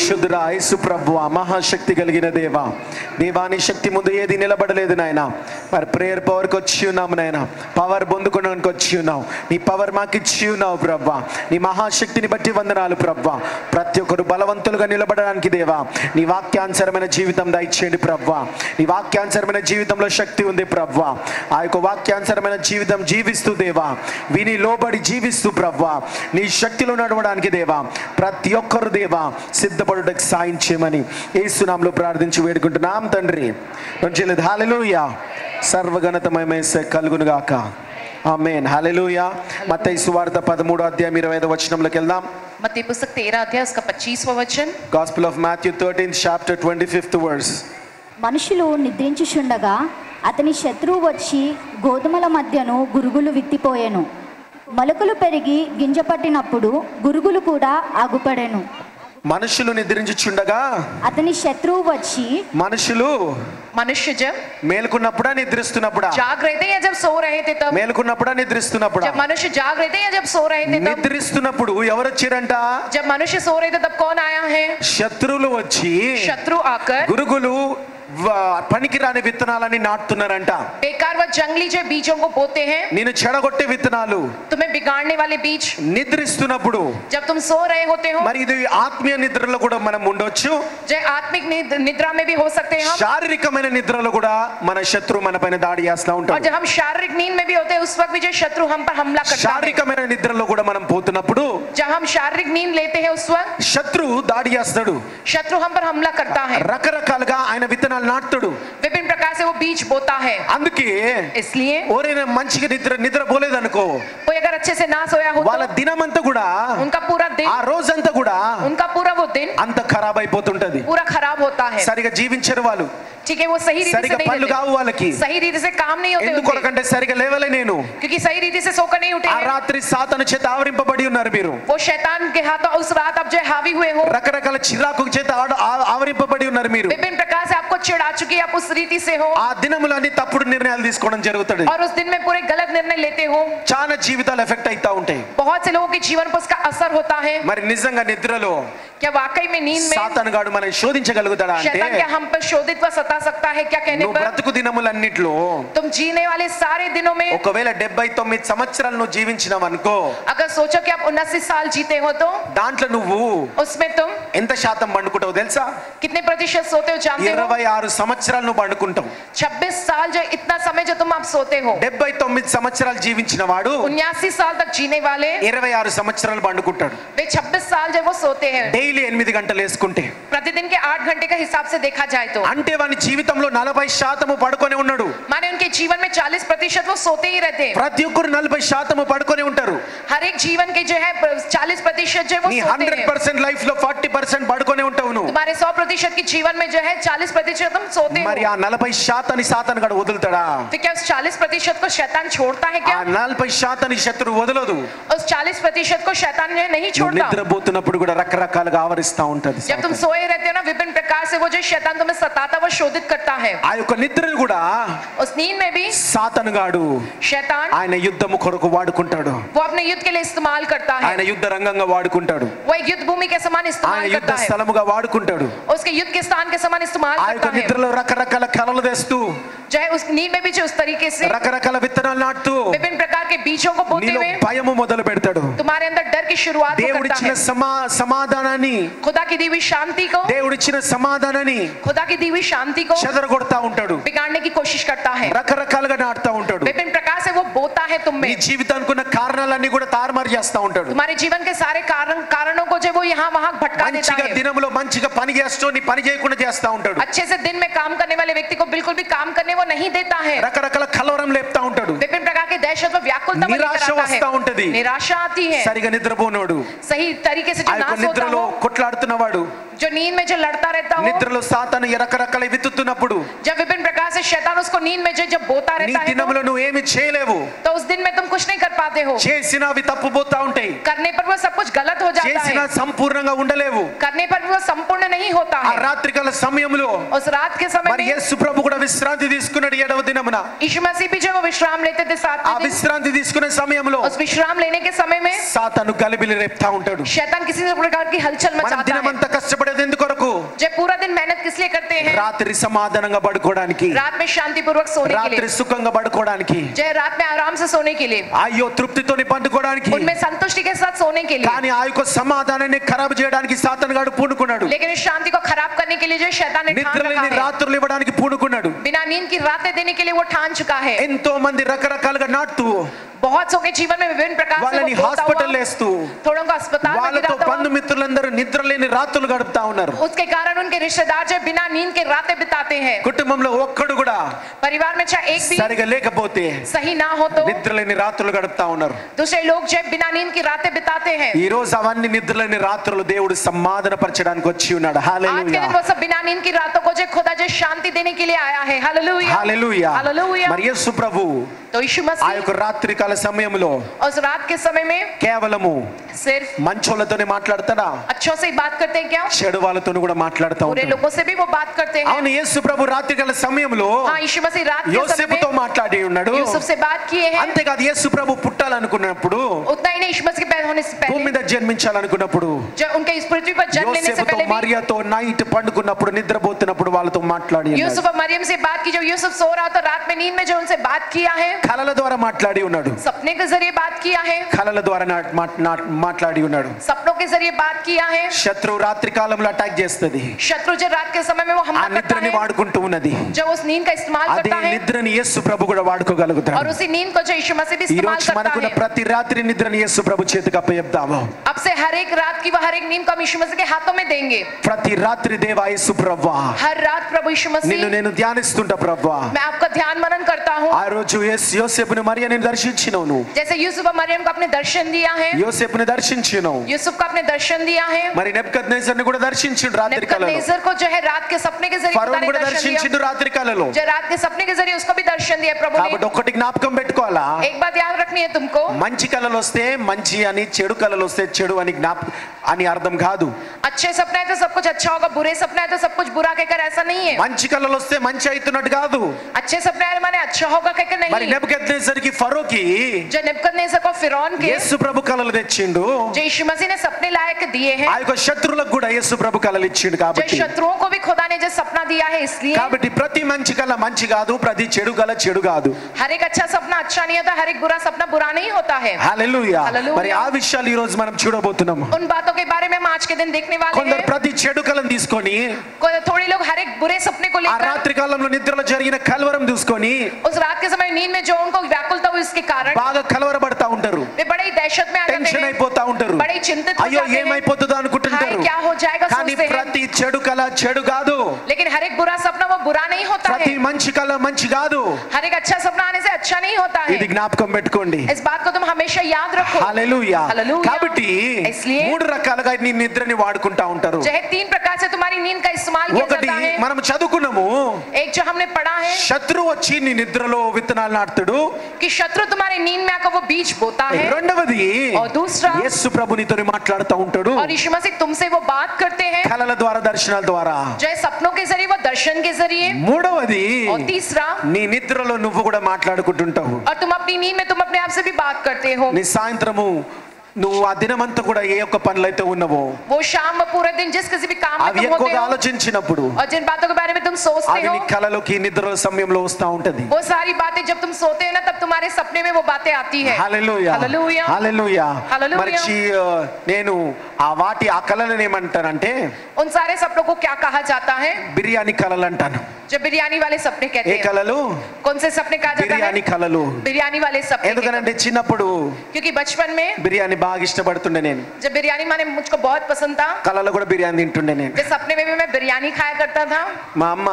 పరిశుద్ధుడా యేసు ప్రభువా, మహాశక్తి కలిగిన దేవా, దేవాని శక్తి ముందు ఏది నిలబడలేదు నాయన. మరి ప్రేయర్ పవర్కి వచ్చి ఉన్నాము నాయన, పవర్ పొందుకోవడానికి వచ్చి ఉన్నావు. నీ పవర్ మాకు ఇచ్చి ఉన్నావు ప్రభా. నీ మహాశక్తిని బట్టి వందనాలు ప్రభా. ప్రతి ఒక్కరు బలవంతులుగా నిలబడడానికి దేవా నీ వాక్యానుసరమైన జీవితం దయచేయండి ప్రభా. నీ వాక్యానుసరమైన జీవితంలో శక్తి ఉంది ప్రభా. ఆ యొక్క వాక్యానుసరమైన జీవితం జీవిస్తూ దేవా, విని లోబడి జీవిస్తూ ప్రభా నీ శక్తిలో నడవడానికి దేవా ప్రతి ఒక్కరు దేవా సిద్ధపడుటకు సాయం చేయమని యేసు నామములో ప్రార్థించి వేడుకుంటున్నాం తండ్రి. హల్లెలూయా. సర్వఘనతమయమే కలుగును గాక. ఆమేన్. హల్లెలూయా. మత్తయి సువార్త 13వ అధ్యాయం 25వ వచనంలోకి వెళ్దాం. मत्ती पुस्तक 13 अध्याय उसका 25वां वचन. Gospel of Matthew 13th chapter 25th verse. మనుషులు నిద్రించుచుండగా అతని శత్రువు వచ్చి గోధుమల మధ్యను గురుగులు విత్తిపోయెను. మొలకలు పెరిగి గింజ పట్టినప్పుడు గురుగులు కూడా ఆగుపడెను. మనుషులు నిద్రించుచుండగా అతని శత్రువు వచ్చి, मनुष्य जब మేలుకున్నప్పుడా నిద్రిస్తున్నప్పుడా? जाग रहे थे या जब सो रहे थे तब? మేలుకున్నప్పుడా నిద్రిస్తున్నప్పుడా? जब मनुष्य जाग रहे थे या जब सो रहे थे तब? నిద్రిస్తున్నప్పుడు ఎవరు వచ్చారంట? जब मनुष्य सो रहे थे तब कौन आया है? శత్రువులు వచ్చి शत्रु आकर గురుగులు పనికిరాని విత్తనాలని నాటుతున్నారంట. बेकार व जंगली जो बीजों को बोते हैं, నేను చెడగొట్టే విత్తనాలు, तुम्हें बिगाड़ने वाले बीज నిద్రిస్తున్నప్పుడు. जब तुम सो रहे होते हो, మరి ఇది ఆత్మీయ నిద్రలో కూడా మనం ఉండొచ్చు, जो आत्मिक निद्रा में भी हो सकते हैं हम, శారీరకమైన నిద్రలో కూడా మన శత్రువు మన పైన దాడి చేస్తూ और ఉంటాడు. जब हम शारीरिक नींद में भी होते हैं उस वक्त भी जो शत्रु हम पर हमला करता है. శారీరకమైన నిద్రలో కూడా మనం పోతున్నప్పుడు जब हम शारीरिक नींद लेते हैं उस वक्त శత్రువు దాడి చేస్తాడు. शत्रु हम पर हमला करता है, రకరకాలుగా ఆయన విత్తనాలు నాటుతాడు. विभिन्न प्रकार से वो बीज बोता है. అందుకే इसलिए ఓరైనా మంచిగా నిద్ర పోలేదనుకో, कोई अगर अच्छे से ना सोया हो వాళ్ళ तो దినమంతా కూడా, उनका पूरा दिन, ఆ రోజంతా కూడా उनका पूरा वो दिन అంత ఖరాబ్ అయిపోతుంటది. पूरा खराब होता है. సరిగా జీవించరు వాళ్ళు, ठीक है, वो सही रीति से సరిగా नहीं పనులు लेते, కావు వాళ్ళకి. सही रीति से काम नहीं होते उनके, ఎందుకొరకంటే సరిగా లేవలే నేను, क्योंकि सही रीति से सोकर नहीं उठे ఆ हैं. రాత్రి సాతాను చేత ఆవరింపబడి ఉన్నారు మీరు. वो शैतान के हाथों उस रात आप जो हावी हुए हो, రకరకాల చిరాకు చేత ఆవరింపబడి ఉన్నారు మీరు. विभिन्न प्रकार से आपको चिढ़ा चुकी, आप उस रीति से हो, ఆ దినములన్నీ తప్పుడు నిర్ణయాలు తీసుకోవడం జరుగుతుంది. और उस दिन में पूरे गलत निर्णय लेते हो. చాలా జీవితాలు ఎఫెక్ట్ అవుతా ఉంటాయి. बहुत से लोगों के जीवन पर उसका असर होता है. మరి నిజంగా నిద్రలో क्या वाकई में नींद में సాతాను గాడు మనం శోధించగలుగుతాడా అంటే, शैतान क्या हम पर शोधित व सता सकता है क्या कहने నువ్వు पर? బ్రతుకు దినములన్నిట్లో तुम जीने वाले सारे दिनों में ఒకవేళ 79 సంవత్సరాలు నువ్వు జీవించినావు అనుకో, अगर सोचो कि आप 79 साल जीते हो तो దాంట్లో నువ్వు उसमें तुम ఎంత శాతం పండుకుంటావు తెలుసా? कितने प्रतिशत सोते हो जानते हो? 26 సంవత్సరాలు నువ్వు పండుకుంటావు. 26 साल जो इतना समय जो तुम आप सोते हो. 79 సంవత్సరాలు జీవించిన వాడు 79 साल तक जीने वाले 26 సంవత్సరాలు పండుకుంటాడు. वे 26 साल जो वो सोते हैं డైలీ 8 గంటలు వేసుకుంటే, प्रतिदिन के 8 घंटे का हिसाब से देखा जाए तो, అంటే వాని జీవితంలో 40% పడుకొని ఉన్నాడు. माने उनके जीवन में 40% वो सोते ही रहते हैं. ప్రతి ఒక్కరు 40% పడుకొని ఉంటారు. हर एक जीवन के जो है 40% जो है वो నీ सोते हैं. 100% లైఫ్ లో 40% పడుకొని ఉంటావు నువ్వు. तुम्हारे 100% की जीवन में जो है 40% तुम सोते మరి हो. ఆ 40% సాతాను గడు వదులుతాడా? तो क्या उस 40% को शैतान छोड़ता है ఆ क्या? 40% శత్రువు వదలదు. उस 40% को शैतान जो है नहीं నువ్వు छोड़ता. నిద్రపోతున్నప్పుడు కూడా రకరకాలుగా ఆవరిస్తా ఉంటది. जब तुम सोए रहते हो ना, विभिन्न प्रकार से वो जो शैतान तुम्हें सताता वो शोधित करता है. ఆ యొక్క నిద్రను కూడా उस नींद में भी సాతాను గాడు शैतान ఆయన యుద్ధము కొరకు వాడుకుంటాడు. वो अपने युद्ध के लिए इस्तेमाल करता है. ఆయన యుద్ధ రంగంగా వాడుకుంటాడు. वो एक युद्ध भूमि के समान ఆయన इस्तेमाल యుద్ధ करता है. స్థలముగా వాడుకుంటాడు. उसके युद्ध के स्थान के समान इस्तेमाल ఆ యొక్క करता है. నిద్రలో రకరకాల కలలు తెస్తూ, जो है उस नींद में भी जो उस तरीके से రకరకాల విత్తనాలు నాటుతూ विभिन्न प्रकार के बीजों को बोते నీలో हुए భయము మొదలు పెడతాడు. तुम्हारे अंदर डर की शुरुआत वो करता దేవుడిచ్చిన है. సమాధానాన్ని, खुदा की दी हुई शांति को, దేవుడిచ్చిన సమాధానాన్ని खुदा की दी हुई शांति को చెదరగొడతా ఉంటాడు. बिगाड़ने की कोशिश करता है. రకరకాలుగా నాటుతా ఉంటాడు. विभिन्न प्रकार से वो बोता है तुम నీ में. జీవితానికి ఉన్న కారణాలన్నీ కూడా తారుమారు చేస్తా ఉంటాడు. तुम्हारे जीवन के सारे कारणों को जो वो यहाँ वहाँ भटका देता మంచిగా है. దినములో మంచిగా పని చేస్తూ నీ పని చేయకుండా చేస్తా ఉంటాడు. अच्छे से दिन में काम करने वाले व्यक्ति को बिल्कुल भी काम करने वो नहीं देता है. రకరకాల కలవరం లేపుతా ఉంటాడు. विभिन्न प्रकार के दहशत व व्याकुलता वो लेकर निराशा आता वस्ता उंटदी. है. निराशा आती है. సరిగా నిద్రపోనోడు, सही तरीके से ఆ जो ना యొక్క सोता నిద్రలో हो, కొట్లాడుతున్నవాడు, जो नींद में जो लड़ता रहता हो, నిద్రలో సాతాను రకరకాల విత్తుతున్నప్పుడు जब विभिन्न प्रकार से शैतान उसको नींद में जो जब बोता నీ रहता है దినములో నువ్వు ఏమి చేయలేవు. तो उस दिन में तुम कुछ नहीं कर पाते हो, చేసినవి తప్పుపోతా ఉంటాయి, करने पर वो सब कुछ गलत हो जाता చేసిన है, సంపూర్ణంగా ఉండలేవు. करने पर वो संपूर्ण नहीं होता ఆ है। రాత్రికాల సమయంలో उस रात के समय మరి में యేసు ప్రభు కూడా విశ్రాంతి తీసుకున్నాడు 7వ దినమున. यीशु मसीह भी जब वो विश्राम लेते थे ఆ 7वें दिन, విశ్రాంతి తీసుకునే సమయంలో उस विश्राम लेने के समय में సాతాను గలిబిలి రేపుతా ఉంటాడు. शैतान किसी प्रकार की हलचल మనం मचाता है। దినమంతా కష్టపడేది ఎందుకొరకు? जब पूरा दिन मेहनत किस लिए करते हैं? రాత్రి సమాధానంగా పడుకోవడానికి, रात में शांतिपूर्वक सोने के రాత్రి लिए, సుఖంగా పడుకోవడానికి, जय रात में आराम से सोने के लिए, అయ్యో తృప్తితోని పండుకోవడానికి. उनमें संतुष्टि के साथ सोने के लिए। కానీ ఆ యొక్క సమాధానాన్ని ఖరాబ్ చేయడానికి సాతాను గాడు పూనుకున్నాడు. लेकिन इस शांति को खराब करने के लिए जो शैतान ने ठान నిద్ర रखा లేని है, రాత్రులు ఇవ్వడానికి పూనుకున్నాడు. बिना नींद की रातें देने के लिए वो ठान चुका है। ఎంతో మంది రకరకాలుగా నాటుతూ बहुत सौ के जीवन में विभिन्न प्रकार से వాళ్ళని वो बोलता హాస్పిటల్ हुआ, వేస్తూ थोड़ों को अस्पताल में వాళ్ళతో गिराता हुआ, బంధుమిత్రులందరూ నిద్ర లేని రాత్రులు గడుపుతా ఉన్నారు. उसके कारण उनके रिश्तेदार जो बिना नींद के रातें बिताते हैं। కుటుంబంలో ఒక్కడు కూడా परिवार में चाहे एक भी సరిగా లేకపోతే सही ना हो तो నిద్ర లేని రాత్రులు గడుపుతా ఉన్నారు. दूसरे लोग जो बिना नींद की रातें बिताते हैं। ఈ రోజు అవన్నీ నిద్ర లేని రాత్రులు దేవుడు సమాధాన పరచడానికి వచ్చి ఉన్నాడు. आज के హల్లెలూయా, दिन वो सब बिना नींद की रातों को जो खुदा जो शांति देने के लिए आया है। हालेलुया, హల్లెలూయా. हालेलुया। మరి యేసు ప్రభు तो यीशु ఆ मसीह యొక్క రాత్రికాల సమయంలో उस रात के समय में కేవలము सिर्फ మంచోళ్ళతోనే మాట్లాడతాడా? अच्छों से ही बात करते हैं क्या? చెడు వాళ్ళతోనే కూడా మాట్లాడుతూ बुरे ఉంటాడు. लोगों से भी वो बात करते हैं। అవును, యేసు ప్రభు రాత్రికాల సమయంలో हाँ, यीशु मसीह रात के समय యోసేపుతో में మాట్లాడి ఉన్నాడు. यूसुफ से बात किए हैं। అంతేకాదు యేసు ప్రభు పుట్టాలనుకున్నప్పుడు, उतना ही नहीं, यीशु मसीह के पैदा होने से భూమి पहले, మీద జన్మించాలనుకున్నప్పుడు, जब उनके इस पृथ्वी पर जन्म लेने से యోసేపుతో पहले भी మరియతో నైట్ పండుకున్నప్పుడు, నిద్రపోతున్నప్పుడు వాళ్ళతో మాట్లాడి ఉన్నాడు. यूसुफ और मरियम से बात की। जब यूसुफ सो रहा था रात में नींद में जो उनसे बात किया है, కలల ద్వారా మాట్లాడి ఉన్నాడు. सपने के जरिए बात किया है, కలల ద్వారా మాట్లాడి ఉన్నాడు. सपनों के जरिए बात किया है। శత్రువు రాత్రి కాలంలో అటాక్ చేస్తుంది. शत्रु जो रात के समय में वो ఆ हमला करता నిద్రని है, వాడుకుంటూ ఉన్నది. जो उस नींद का इस्तेमाल అదే करता है, నిద్రని యేసు ప్రభు కూడా వాడుకోగలుగుతాడు. और उसी नींद को जो यीशु मसीह भी ఈ इस्तेमाल రోజు करता మనకున్న है। ప్రతి రాత్రి నిద్రని యేసు ప్రభు చేతికి అప్పచెప్తాము. अब से हर एक रात की हर एक नींद को हम यीशु मसीह के हाथों में देंगे। ప్రతి రాత్రి దేవా యేసు ప్రభువా, हर रात प्रभु यीशु నిన్ను मसीह, నేను ధ్యానిస్తుంటా ప్రభువా. मैं आपका ध्यान मनन करता हूँ। ఆ రోజు యోసేపుని మరియని దర్శించినావు నువ్వు. जैसे यूसुफ और मरियम को आपने दर्शन दिया है, యోసేపుని దర్శించినావు. यूसुफ को आपने दर्शन दिया है, మరి నెబుకద్నెజర్ని కూడా దర్శించిండు రాత్రి కాలంలో. नेबूकदनेस्सर को जो है रात के सपने के जरिए खुदा ఫరోని ने కూడా दर्शन దర్శించిండు दिया, రాత్రి కాలంలో. जो रात के सपने के जरिए उसको भी दर्शन दिया प्रभु కాబట్టి ने। ఒక్కటి జ్ఞాపకం పెట్టుకోవాలా, एक बात याद रखनी है तुमको, మంచి కళలు వస్తే మంచి అని, చెడు కళలు వస్తే చెడు అని అని అర్థం కాదు. अच्छे सपने है तो सब कुछ अच्छा होगा, बुरे सपने है तो सब कुछ बुरा कहकर ऐसा नहीं है। మంచి కళలు వస్తే మంచి అవుతున్నట్టు కాదు. अच्छे सपने है माने अच्छा होगा कहकर మరి नहीं। నెబుకద్నెజర్కి ఫరోకి जो नेबूकदनेस्सर को फिरौन के యేసు ప్రభు కళలు తెచ్చిండు. जो यीशु मसीह ने सपने लायक दिए हैं, ఆ యొక్క శత్రువులకు కూడా యేసు ప్రభు కళలు ఇచ్చిండు. जो కాబట్టి शत्रुओं को भी खुदा ने जो सपना दिया है, इसलिए కాబట్టి ప్రతి మంచి కళ మంచి కాదు, ప్రతి చెడు కళ చెడు కాదు. हर एक अच्छा सपना अच्छा नहीं होता, हर एक बुरा सपना बुरा नहीं होता है। హల్లెలూయా. హల్లెలూయా. మరి ఆ విషయాలు ఈ రోజు మనం చూడబోతున్నాము. उन बातों के बारे में हम आज के दिन देखने वाले కొందరు हैं। ప్రతి చెడు కళను తీసుకొని थोड़ी लोग हर एक बुरे सपने को ఆ लेकर రాత్రి కాలంలో నిద్రలో జరిగిన కలవరం చూసుకొని उस रात के समय नींद में जो उनको व्याकुलता हुई, इसके कारण బాగా కలవరపడతా ఉంటారు. वे बड़े ही दहशत में आ जाते టెన్షన్ हैं, అయిపోతా ఉంటారు. बड़े ही चिंतित हो అయ్యో जाते हैं, ఏమైపోతుందో అనుకుంటుంటారు. हाय क्या हो जाएगा కానీ सोचते हैं। ప్రతి చెడు కళ చెడు కాదు, लेकिन हर एक बुरा सपना वो बुरा नहीं होता ప్రతి है, మంచి కళ మంచి కాదు. हर एक अच्छा सपना आने से अच्छा नहीं होता है। ఇది జ్ఞాపకం పెట్టుకోండి. इस बात को तुम हमेशा याद रखो। హల్లెలూయా. హల్లెలూయా. కాబట్టి इसलिए మూడు రకాలుగా నీ నిద్రని వాడుకుంటా ఉంటారు. जो है 3 प्रकार से तुम्हारी नींद का इस्तेमाल किया ఒకటి जाता है। మనం చదువుకున్నాము, एक जो हमने पढ़ा है శత్రువు వచ్చి నీ నిద్రలో విత్తనాలు నాటుతాడు. कि शत्रु तुम्हारे नींद में आकर वो बीज बोता है, రెండవది और दूसरा యేసు ప్రభు నీతో మాట్లాడుతూ ఉంటాడు. और यीशु मसीह तुमसे वो बात करते हैं, కళల ద్వారా దర్శనాల ద్వారా. जो है सपनों के जरिए, वो दर्शन के जरिए, మూడవది और तीसरा నీ నిద్రలో నువ్వు కూడా మాట్లాడుకుంటుంటావు. और तुम अपनी नींद में तुम अपने आप से भी बात करते हो। నీ సాయంత్రము నువ్వు ఆ దినమంతా కూడా ఏ ఒక్క పనులైతే ఉన్నావో वो शाम में पूरे दिन जिस किसी भी काम में అవి तुम होते ఎక్కువగా हो, ఆలోచించినప్పుడు और जिन बातों के बारे में तुम सोचते అది నీ हो, కళలోకి నిద్ర సమయంలో వస్తా ఉంటది. वो सारी बातें जब तुम सोते हो ना, तब तुम्हारे सपने में वो बातें आती है। హల్లెలూయా. హల్లెలూయా. హల్లెలూయా. హల్లెలూయా. మరి నేను ఆ కళలను ఏమంటానంటే उन सारे सपनों को क्या कहा जाता है? బిర్యానీ కళలు అంటాను. जो बिरयानी वाले सपने कहते ఏ हैं। కళలు? कौन से सपने कहा जाता బిర్యానీ है? కళలు. बिरयानी वाले सपने। ఎందుకంటే చిన్నప్పుడు क्योंकि बचपन में బిర్యానీ బాగా ఇష్టపడుతుండే నేను. जब बिरयानी माने मुझको बहुत पसंद था, కలలో కూడా బిర్యానీ తింటుండే నేను. जब सपने में भी मैं बिरयानी खाया करता था. మా అమ్మ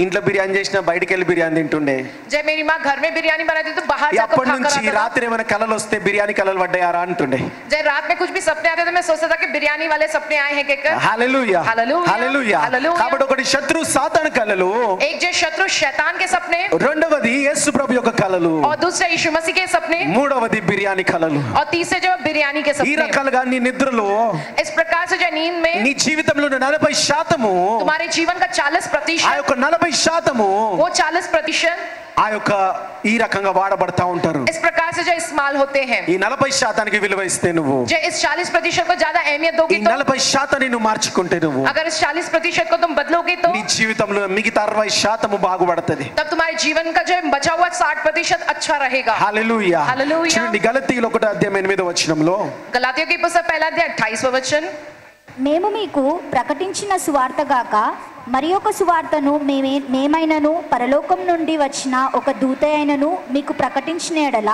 ఇంట్లో బిర్యానీ చేసినా బయటికి వెళ్ళి బిర్యానీ తింటుండే. जब मेरी माँ घर में बिरयानी बनाती तो बाहर जाकर అప్పటి खाकर నుంచి आता था. రాత్రి ఏమైనా కలలు వస్తే బిర్యానీ కలలు పడ్డాయారా అంటుండే. जब रात में कुछ भी सपने आते तो मैं सोचता था कि बिरयानी वाले सपने आए हैं कहकर. హల్లెలూయా హల్లెలూయా. హల్లెలూయా. హల్లెలూయా. కాబట్టి ఒకటి శత్రు సాతాను కలలు, एक जो शत्रु शैतान के सपने, రెండవది యేసు ప్రభు యొక్క కలలు, और दूसरा यीशु मसीह के सपने, మూడవది బిర్యానీ కలలు. और तीसरे जो बिरयानी के ఈ सपने. రకాలుగా నీ నిద్రలో इस प्रकार से जो नींद में నీ జీవితంలో 40% तुम्हारे जीवन का ఆ 40% యొక్క 40% वो 40% ఆ యొక్క ఈ రకంగా వాడబడతా ఉంటారు. इस प्रकार से जो इस्तेमाल होते हैं. ఈ 40% విలువ ఇస్తే నువ్వు जो इस 40% को ज्यादा अहमियत दोगी ఈ तो, 40% నువ్వు మార్చుకుంటే నువ్వు अगर इस 40% को तुम बदलोगे तो నీ జీవితంలో మిగతా 60% బాగుపడుతుంది. तब तुम्हारे जीवन का जो बचा हुआ 60% अच्छा रहेगा. హల్లెలూయా. హల్లెలూయా. చూడండి గలతీయులు 1:8 गलातियों की पुस्तक पहला अध्याय 28वां वचन. మేము మీకు ప్రకటించిన సువార్త గాక మరి ఒక సువార్తను మేమైనను పరలోకం నుండి వచ్చిన ఒక దూత అయినను మీకు ప్రకటించిన ఎడల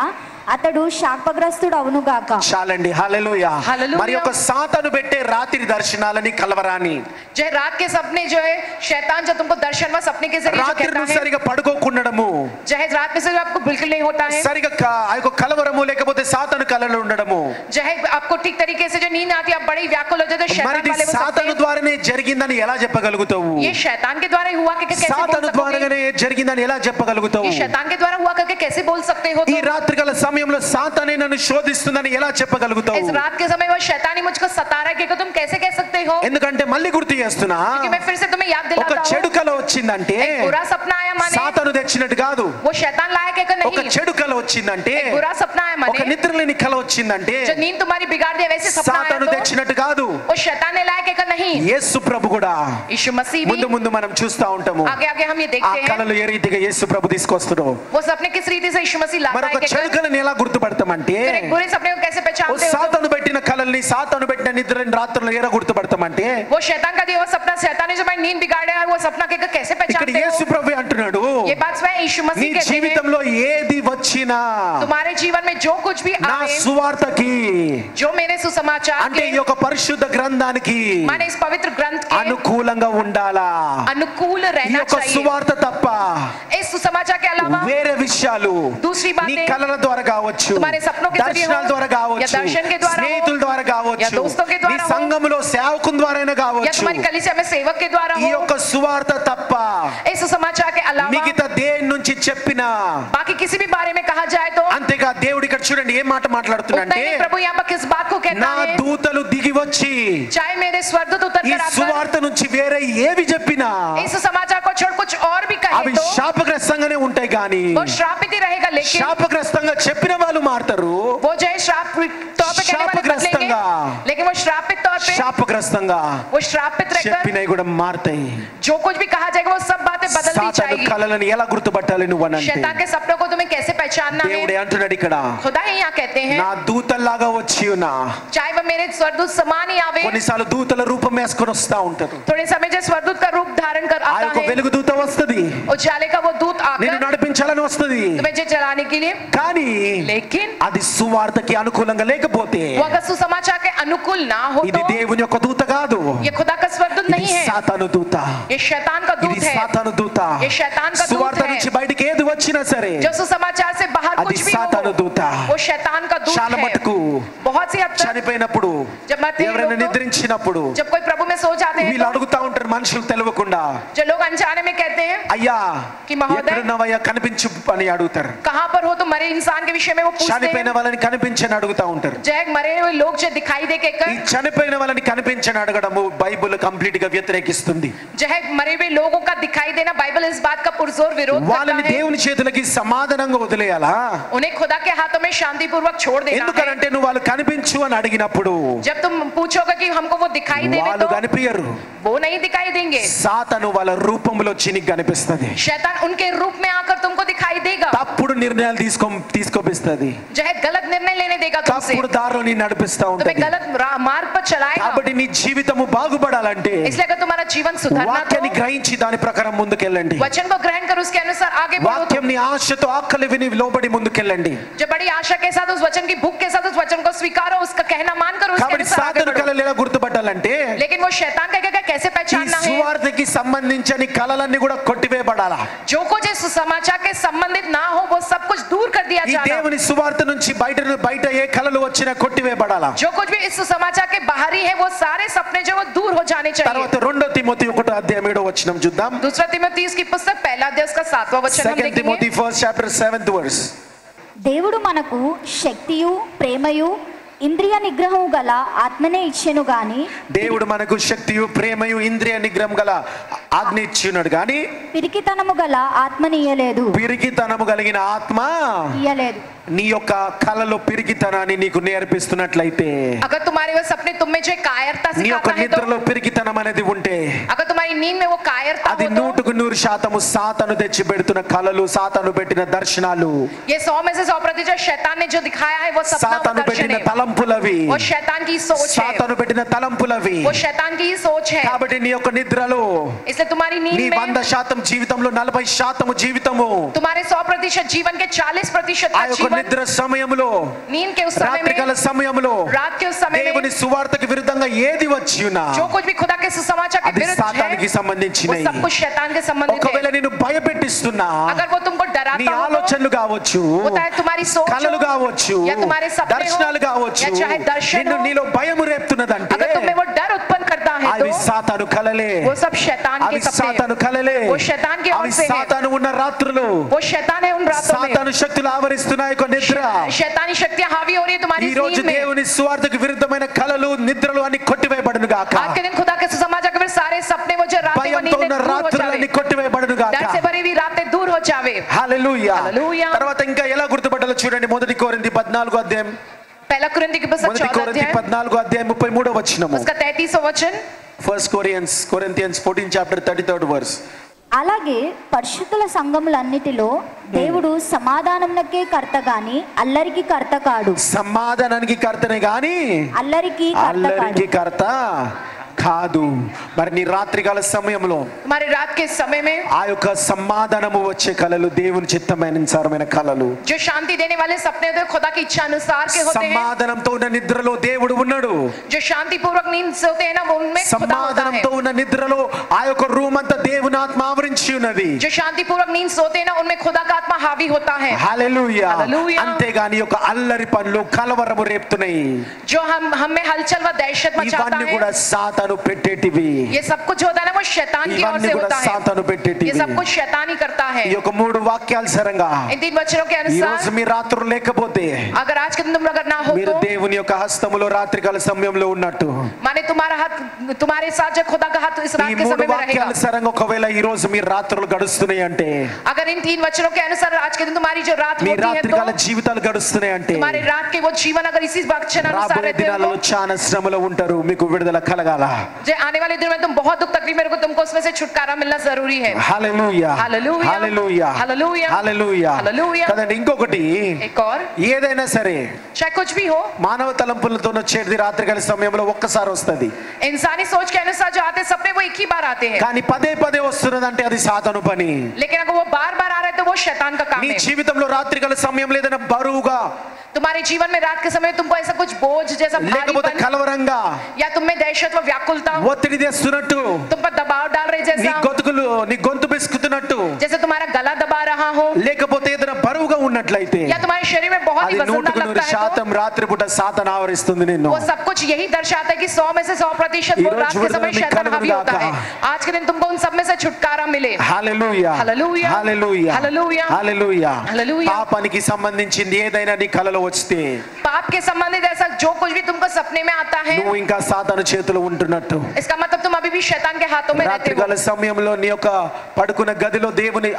అతడు శాపగ్రస్తుడు అవును గాక. చాలండి. హల్లెలూయా. హల్లెలూయా. మరి ఒక సాతాను పెట్టే రాత్రి దర్శనాలని కలవరాని, जो रात के सपने जो है शैतान जो तुमको दर्शन व सपने के जरिए जो రాత్రి कहता నువ్వు है, సరిగా పడుకోకుండడము, जो है रात में से जो आपको बिल्कुल नहीं होता है, సరిగా ఆ యొక్క కలవరము లేకపోతే సాతాను కలలు ఉండడము, जो है आपको ठीक तरीके से जो नींद आती है आप बड़े व्याकुल हो जाते हो. మరి शैतान वाले वो సాతాను सपने ద్వారానే జరిగిందని ఎలా చెప్పగలుగుతావు? ये शैतान के द्वारा हुआ करके कैसे बोल సాతాను सकते ద్వారానే జరిగిందని ఎలా చెప్పగలుగుతావు? ये शैतान के द्वारा हुआ करके कैसे बोल सकते हो? ఈ రాత్రికాల సమయంలో సాతానే నన్ను శోధిస్తుందని ఎలా చెప్పగలుగుతావు? इस रात के समय वो शैतानी मुझको सता रहा है कि तुम कैसे कह सकते हो? ఎందుకంటే మళ్ళీ గుర్తు చేస్తున్నా, क्योंकि मैं फिर से तुम्हें याद ఒక दिलाता చెడు हूँ, కల వచ్చిందంటే एक बुरा सपना आया माने సాతాను తెచ్చినట్టు కాదు. वो शैतान लाया कहकर ఒక नहीं. చెడు కల వచ్చిందంటే, एक बुरा सपना आया ఒక माने నిద్రలేని కల వచ్చిందంటే जो नींद तुम्हारी बिगाड़ दे वैसे सपना आया సాతాను तो తెచ్చినట్టు కాదు. वो शैतान ने लाया कहकर नहीं. యేసు ప్రభు కూడా यीशु मसीह ముందు भी ముందు మనం చూస్తా ఉంటాము. आगे आगे हम ये ఆ देखते हैं కళలు ఏ రీతిగా యేసు ప్రభు తీసుకొస్తున్నాడు. वो सपने किस रीति से यीशु मसीह लाता మరి है ఒక చెడు कहकर. కళని ఎలా గుర్తుపడతామంటే, फिर एक बुरे सपने को कैसे ఓ पहचानते हो? సాతాను పెట్టిన కళల్ని, సాతాను పెట్టిన నిద్రని రాత్రులు ఎలా గుర్తుపడతామంటే, वो शैतान का दिया हुआ सपना, शैतान ने जो हमारी नींद बिगाड़ा है वो सपना कहकर कैसे ఇక్కడ पहचानते యేసు हो? ప్రభు అంటున్నాడు, ये बात स्वयं यीशु నీ मसीह कहते हैं. జీవితంలో ఏది వచ్చినా तुम्हारे जीवन में जो कुछ भी నా आए, సువార్తకి, जो मेरे सुसमाचार అంటే के ఈ యొక్క పరిశుద్ధ గ్రంథానికి माने इस पवित्र ग्रंथ के అనుకూలంగా ఉండాలా. अनुकूल ఈ रहना యొక్క चाहिए. సువార్త తప్ప इस सुसमाचार के अलावा వేరే విషయాలు दूसरी నీ बातें కళల ద్వారా కావచ్చు, तुम्हारे सपनों के जरिए దర్శనాల हो, ద్వారా కావచ్చు, या दर्शन के द्वारा हो, స్నేహితుల ద్వారా या కావచ్చు, दोस्तों के నీ द्वारा हो, సంఘములో సేవకుని ద్వారా या కావచ్చు, तुम्हारी कलीसिया में सेवक के द्वारा ఈ हो. యొక్క సువార్త తప్ప इस सुसमाचार के अलावा మిగతా దేని నుంచి చెప్పినా, बाकी किसी भी बारे में कहा जाए तो అంతేగా దేవుడు ఇక్కడ చూడండి ఏం మాట उतना మాట్లాడుతున్నాడంటే, ही प्रभु यहाँ पर किस बात को कहता నా है, దూతలు దిగి వచ్చి चाहे मेरे स्वर्गदूत उतर ఈ कर आकर సువార్త నుంచి వేరే ఏవి చెప్పినా इस समाचार को छोड़ कुछ और भी అవి कहे तो శాపగ్రస్తంగానే ఉంటాయి. కానీ वो श्रापित ही रहेगा. लेकिन శాపగ్రస్తంగా చెప్పిన వాళ్ళు మారుతారు, वो जो है श्राप तौर पे कहने वाले बदलेंगे, शापग्रस्तंगा। लेकिन वो श्रापित तौर पे శాపగ్రస్తంగా वो श्रापित रहकर చెప్పినవి కూడా మారుతాయి. जो कुछ भी कहा जाएगा वो सब बातें बदलती సాతాను जाएगी. కళలను ఎలా గుర్తుపట్టాలి నువ్వు అనంటే, शैतान के सपनों को तुम्हें कैसे पहचानना దేవుడే है? అంటున్నాడు ఇక్కడ, खुदा ही यहाँ कहते हैं, నా దూతల్లాగా వచ్చి ఉన్నా. चाहे वह मेरे स्वर्गदूत समान ही आवे, కొన్నిసార్లు దూతల రూపం వేసుకొని వస్తా ఉంటారు. थोड़े समय जो स्वर्गदूत का रूप धारण कर ఆ आता యొక్క है, వెలుగు దూత వస్తది, उजाले का वो दूत నిన్ను आकर నడిపించాలని వస్తది. तुम्हें जो चलाने के लिए, కానీ लेकिन అది సువార్తకి అనుకూలంగా లేకపోతే वो अगर सुसमाचार के अनुकूल ना हो ఇది तो దేవుని యొక్క దూత కాదు, ये खुदा का स्वर्गदूत ఇది नहीं है, సాతాను దూత. ये शैतान का ఇది दूत है. సాతాను దూత. ये शैतान का दूत సువార్త है. నుంచి బయటికి ఏది వచ్చినా సరే जो सुसमाचार से बाहर అది कुछ भी సాతాను हो, దూత. वो शैतान का दूत చాలా है. మటుకు बहुत सी हद तक చనిపోయినప్పుడు, जब मरते हैं ఎవరైనా लोग तो, నిద్రించినప్పుడు जब कोई प्रभु में सो जाते हैं వీళ్ళు तो, అడుగుతా ఉంటారు మనుషులు తెలియకుండా, जो लोग अनजाने में कहते हैं అయ్యా कि महोदय ఎక్కడున్నావయ్యా కనిపించు అని అడుగుతారు. कहाँ पर हो, तो मरे इंसान के विषय में वो पूछते చనిపోయిన हैं. వాళ్ళని కనిపించని అడుగుతా ఉంటారు. जो एक मरे हुए लोग जो दिखाई दे के ఈ कर, చనిపోయిన వాళ్ళని కనిపించని అడగడము బైబిల్ కంప్లీట్ గా వ్యతిరేకిస్తుంది. जो है मरे हुए लोगों का दिखाई देना, बाइबल इस बात का पुरजोर विरोध వాళ్ళని करता है. దేవుని చేతులకి సమాధానంగా వదిలేయాలా? उन्हें खुदा के हाथों में शांति पूर्वक छोड़ देना है. ఎందుకంటే నువ్వు వాళ్ళు కనిపించు అని అడిగినప్పుడు जब तुम पूछोगे कि हमको वो दिखाई देवे వాళ్ళు तो కనిపించరు. वो नहीं दिखाई देंगे. సాతాను వాళ్ళ రూపంలో చినికి కనిపిస్తుంది, शैतान उनके रूप में आकर तुमको दिखाई देगा, తప్పుడు నిర్ణయాలు తీసుకోపిస్తుంది. जो है गलत निर्णय लेने देगा तुमसे, తప్పుడు దారిలో నీ నడిపిస్తా तुम्हें ఉంటది. गलत मार्ग पर चलाएगा। కాబట్టి నీ జీవితము బాగుపడాలంటే इसलिए अगर तुम्हारा जीवन सुधरना వాక్యాన్ని तो గ్రహించి దాని ప్రకారం ముందుకెళ్ళండి. वचन को ग्रहण कर उसके अनुसार आगे बढ़ो। వాక్యం నీ ఆశతో ఆకలి విని లోబడి ముందుకెళ్ళండి. जो बड़ी आशा के साथ उस वचन की भूख के साथ उस वचन को स्वीकारो, उसका कहना मानकर उसके కాబట్టి अनुसार आगे సాతాను बढ़ो। కళలు ఎలా గుర్తుపట్టాలంటే लेकिन वो शैतान का क्या कैसे ఈ पहचानना है? సువార్తకి సంబంధించిన కళలన్నీ కూడా కొట్టివేయబడాలా. जो कुछ इस समाचार के संबंधित ना हो वो सब कुछ दूर कर दिया ఈ जाना। దేవుని సువార్త నుంచి బయట ఏ కళలు వచ్చినా కొట్టివేయబడాలా. जो कुछ भी इस समाचार के बाहरी है वो सारे सपने जो वो दूर हो जाने चाहिए। తర్వాత 2 తిమోతి 1:7 చూద్దాం. दूसरा तिमोथी की पुस्तक 1 अध्याय उसका 7वां वचन हम 2 తిమోతి देखेंगे। 1:7 దేవుడు మనకు శక్తియు ప్రేమయు ఇంద్రియ నిగ్రహము గల ఆత్మనే ఇచ్చెను గాని, దేవుడు మనకు శక్తియు ప్రేమయు ఇంద్రియ నిగ్రహం గల ఆజ్ఞ ఇచ్చినాడు గాని పిరికితనము గల ఆత్మని ఇయ్యలేదు. పిరికితనము కలిగిన ఆత్మ ఇయ్యలేదు. నీ యొక్క కళలో పిరికితనాన్ని నీకు నేర్పిస్తున్నట్లయితే, अगर तुम्हारे वो सपने तुम में जो कायरता నీ యొక్క सिखाता है तो, నిద్రలో పిరికితనం అనేది ఉంటే अगर तुम्हारी नींद में वो कायरता అది हो तो 100% సాతాను తెచ్చి పెడుతున్న కళలు, సాతాను పెట్టిన దర్శనాలు, ये 100 में से 100% शैतान ने जो दिखाया है वो सपना वो సాతాను दर्शन పెట్టిన है, తలంపులవి, वो शैतान की सोच है, సాతాను పెట్టిన తలంపులవి. वो शैतान की ही सोच है। కాబట్టి నీ యొక్క నిద్రలో इसलिए तुम्हारी నీ नींद में 100% జీవితంలో 40% జీవితము तुम्हारे 100% जीवन के 40% ఆ का యొక్క जीवन నిద్ర సమయంలో, नींद के उस समय రాత్రికాల में, సమయంలో रात के उस समय దేవుని में సువార్తకి విరుద్ధంగా ఏది వచ్చినా जो कुछ भी खुदा के सुसमाचार के అది विरुद्ध సాతానికి है సంబంధించినవి. वो सब कुछ शैतान के संबंधित ఒకవేళ है। నిన్ను భయపెట్టిస్తున్నా अगर वो तुमको నీ डराता हो तो, ఆలోచనలు కావచ్చు, वो चाहे तुम्हारी सोच కళలు हो కావచ్చు, या तुम्हारे सपने దర్శనాలు हो కావచ్చు, या चाहे दर्शन నిన్ను हो, నీలో భయం రేపుతున్నదంటే अगर तुम्हें वो डर उत्पन्न करता है అవి तो సాతాను కలలే, वो सब शैतान అవి के सपने సాతాను हैं। కలలే, वो शैतान की ओर అవి से है। సాతాను ఉన్న రాత్రులు, वो शैतान है उन रातों సాతాను శక్తులు ఆవరిస్తున్నాయి యొక్క నిద్ర. में शैतानी शक्तियां हावी हो रही है तुम्हारी ఈ రోజు नींद में। దేవుని సువార్తకు విరుద్ధమైన కళలు, నిద్రలు అన్ని కొట్టివేయబడును గాక. आज के दिन खुदा के सुसमाचार के फिर सारे सपने वो जो रातें वो భయంతో नींदें ఉన్న दूर हो రాత్రులన్నీ जावे, కొట్టివేయబడును గాక. डर से भरी हुई रातें दूर हो जावे। హల్లెలూయా. హల్లెలూయా. తర్వాత ఇంకా ఎలా గుర్తుపట్టాలో చూడండి. 1 కొరింథీ 14 అధ్యాయం, पहला कुरिन्थी की पुस्तक 1 కొరింథీ 14 14 अध्याయం 33 వచనము. उसका 33वां वचन। 1 Corinthians 14 chapter 33rd verse. అలాగే పరిశుద్ధుల సంఘములన్నిటిలో దేవుడు సమాధానమునకే కర్త గాని అల్లరికి కర్త కాడు. సమాధానానికి కర్తనే గాని అల్లరికి కర్త కాడు. అల్లరికి కర్త కాదు. మరి నీ రాత్రికాల సమయంలో हमारे रात के समय में ఆ యొక్క సమాధానము వచ్చే కళలు దేవుని చిత్తమైన కళలు, जो शांति देने वाले सपने होते हैं खुदा की इच्छा अनुसार के होते हैं। సమాధానంతో ఉన్న నిద్రలో దేవుడు ఉన్నాడు. जो शांति पूर्वक नींद से होते हैं ना वो उनमें खुदा होता है। సమాధానంతో ఉన్న నిద్రలో ఆ యొక్క రూమ్ అంతా దేవుని ఆత్మ ఆవరించి ఉన్నది. जो शांति पूर्वक नींद सोते हैं ना उनमें खुदा का आत्मा हावी होता है। హల్లెలూయా. హల్లెలూయా. అంతేగాని యొక్క అల్లరి పనులు, కలవరము రేపుతున్నాయి, जो हमें हलचल व दहशत मचाता ఇవన్నీ కూడా है, సాతాను పెట్టేటివి. ये सब कुछ होता है ना वो शैतान की ओर ఇవన్నీ से కూడా होता సాతాను है। పెట్టేటివి. ये सब कुछ शैतान ही करता है। ఈ యొక్క 3 వాక్యాల సరంగా इन 3 वचनों के ఈ రోజు अनुसार మీ రాత్రులు లేకపోతే अगर आज के दिन तुम अगर ना हो మీరు तो దేవుని యొక్క హస్తములో రాత్రికాల సమయంలో ఉన్నట్టు माने तुम्हारा हाथ तुम्हारे साथ जो खुदा का हाथ इस ఈ रात के 3 समय में వాక్యాల रहेगा। సరంగా ఒకవేళ ఈ రోజు మీ రాత్రులు గడుస్తున్నాయి అంటే, अगर इन 3 वचनों के अनुसार आज के दिन तुम्हारी जो रात మీ होती है రాత్రికాల तो జీవితాలు గడుస్తున్నాయి అంటే, तुम्हारे रात के वो जीवन अगर इसी वचन अनुसार రాబోయే रहते हो దినాలలో तो చాలా శ్రమలో ఉంటారు. మీకు విడుదల కలగాల. जो आने वाले दिन में तुम बहुत दुख तकलीफ मेरे को तुमको उसमें से छुटकारा मिलना जरूरी है। హల్లెలూయా. హల్లెలూయా. హల్లెలూయా. హల్లెలూయా. హల్లెలూయా. హల్లెలూయా. కదండి. ఇంకొకటి, एक और ఏదైనా సరే चाहे कुछ भी हो మానవ తలంపులతో వచ్చేది రాత్రికాల సమయంలో ఒక్కసారి వస్తది. इंसानी सोच के अनुसार जो आते सपने वो एक ही बार आते हैं, కానీ పదే పదే వస్తున్నదంటే అది సాతాను పని. लेकिन अगर वो बार बार आ रहे हैं तो वो शैतान का काम నీ है। జీవితంలో రాత్రికాల సమయంలో ఏదైనా బరువుగా, तुम्हारे जीवन में रात के समय तुमको ऐसा कुछ बोझ जैसा లేకపోతే भारीपन కలవరంగా, या तुम में दहशत व व्याकुलता ఒత్తిడి తెస్తున్నట్టు, तुम पर दबाव डाल रहे నీ जैसा నీ గొంతు బిసుకుతున్నట్టు, जैसे तुम्हारा गला दबा रहा हो లేకపోతే ఏదైనా బరువుగా ఉన్నట్లయితే या तुम्हारे शरीर में बहुत ही అది वजनदार लगता है तो 100% రాత్రిపూట సాతాను ఆవరిస్తుంది నిన్ను. वो सब कुछ यही दर्शाता है कि 100 में से 100% वो ఈరోజు रात के समय విడుదల शैतान మీకు हावी होता है। కలుగునుగాక. आज के दिन तुमको उन सब में से छुटकारा मिले। హల్లెలూయా. హల్లెలూయా. హల్లెలూయా. హల్లెలూయా. హల్లెలూయా. హల్లెలూయా. పాపానికి సంబంధించింది ఏదైనా నీ కలలో వస్తే पाप के संबंधित ऐसा जो कुछ भी तुमको सपने में आता है నువ్వు ఇంకా సాతాను చేతిలో ఉంటున్నట్టు. इसका मतलब तुम अभी भी शैतान के हाथों में रहते हो. రాత్రికాల సమయంలో నీ యొక్క పడుకున్న గదిలో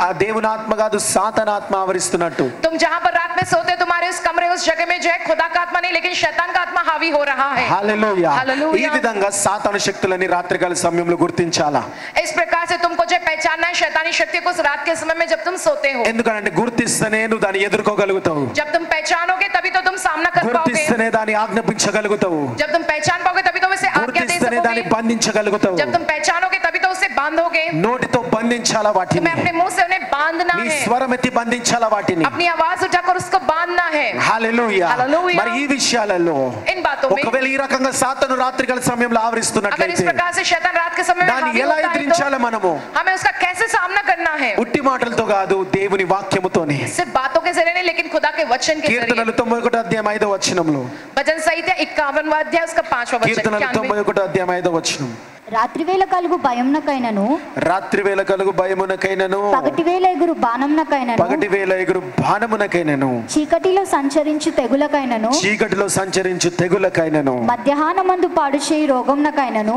ఆ దేవుని ఆత్మ కాదు సాతాన ఆత్మ ఆవరిస్తున్నట్టు. तुम जहां पर रात में सोते हो तुम्हारे उस कमरे उस जगह में जो है खुदा का आत्मा नहीं लेकिन शैतान का आत्मा हावी हो रहा है. హల్లెలూయా. हालेलुया. ఈ విధంగా సాతాను శక్తులని రాత్రికాల సమయంలో గుర్తించాలా. इस प्रकार से तुमको जो पहचानना है शैतानी शक्ति को रात के समय में जब तुम सोते हो. ఎందుకంటే గుర్తిస్తేనే నువ్వు దాన్ని ఎదుర్కోగలుగుతావు. जब तुम पहचानोगे तभी तो तुम सामना कर पाओगे. గుర్తిస్తేనే దాన్ని ఆజ్ఞాపించగలుగుతావు. जब तुम पहचान पाओगे तभी तो उसे आज्ञा दे గుర్తిస్తేనే దాన్ని सकोगे. బంధించగలుగుతావు. जब तुम पहचानोगे तभी तो उसे बांधोगे. నోటితో బంధించాలా వాటిని. तुम्हें अपने मुंह से उन्हें बांधना నీ है. స్వరం ఎత్తి బంధించాలా వాటిని. अपनी आवाज उठाकर उसको बांधना है. హల్లెలూయా. हालेलुया. మరి ఈ విషయాలలో इन बातों में ఒకవేళ ఈ రకంగా సాతాను రాత్రికాల సమయంలో अगर इस ఆవరిస్తున్నట్లయితే प्रकार से शैतान रात के समय में దాన్ని हावी ఎలా होता है ఎదిరించాలి तो మనము? हमें उसका कैसे सामना करना है. ఉట్టి మాటలతో కాదు దేవుని వాక్యముతోనే. सिर्फ बातों के जरिए नहीं लेकिन खुदा के वचन के जरिए. కీర్తనలు 91 అధ్యాయం 5వ వచనంలో. भजन संहिता 51वां अध्याय उसका 5वां वचन. కీర్తనలు 91 అధ్యాయం 5వ వచనం. రాత్రివేళ కలుగు భయంనకైనను రాత్రి వేళ కలుగు భయమునకైనను పగటివేళ ఎగురు బాణంనకైనను పగటి వేళ ఎగురు బాణమునకైనను చీకటిలో సంచరించు తెగులకైనను చీకటిలో సంచరించు తెగులకైనను మధ్యాహ్నమందు పాడు చేయి రోగంనకైనను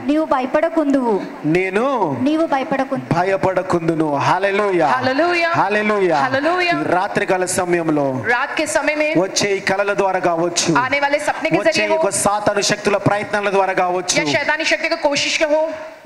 నీవు భయపడకుందువు. నీవు భయపడకుందును. హల్లెలూయా. हालेलुया. హల్లెలూయా. हालेलुया. ఈ రాత్రికాల సమయంలో रात के समय में వచ్చే ఈ కలల ద్వారా కావచ్చు, आने वाले सपने के వచ్చే जरिए ఈ हो యొక్క సాతాను శక్తుల ప్రయత్నాల ద్వారా కావచ్చు, या शैतानी शक्ति की कोशिश के हो.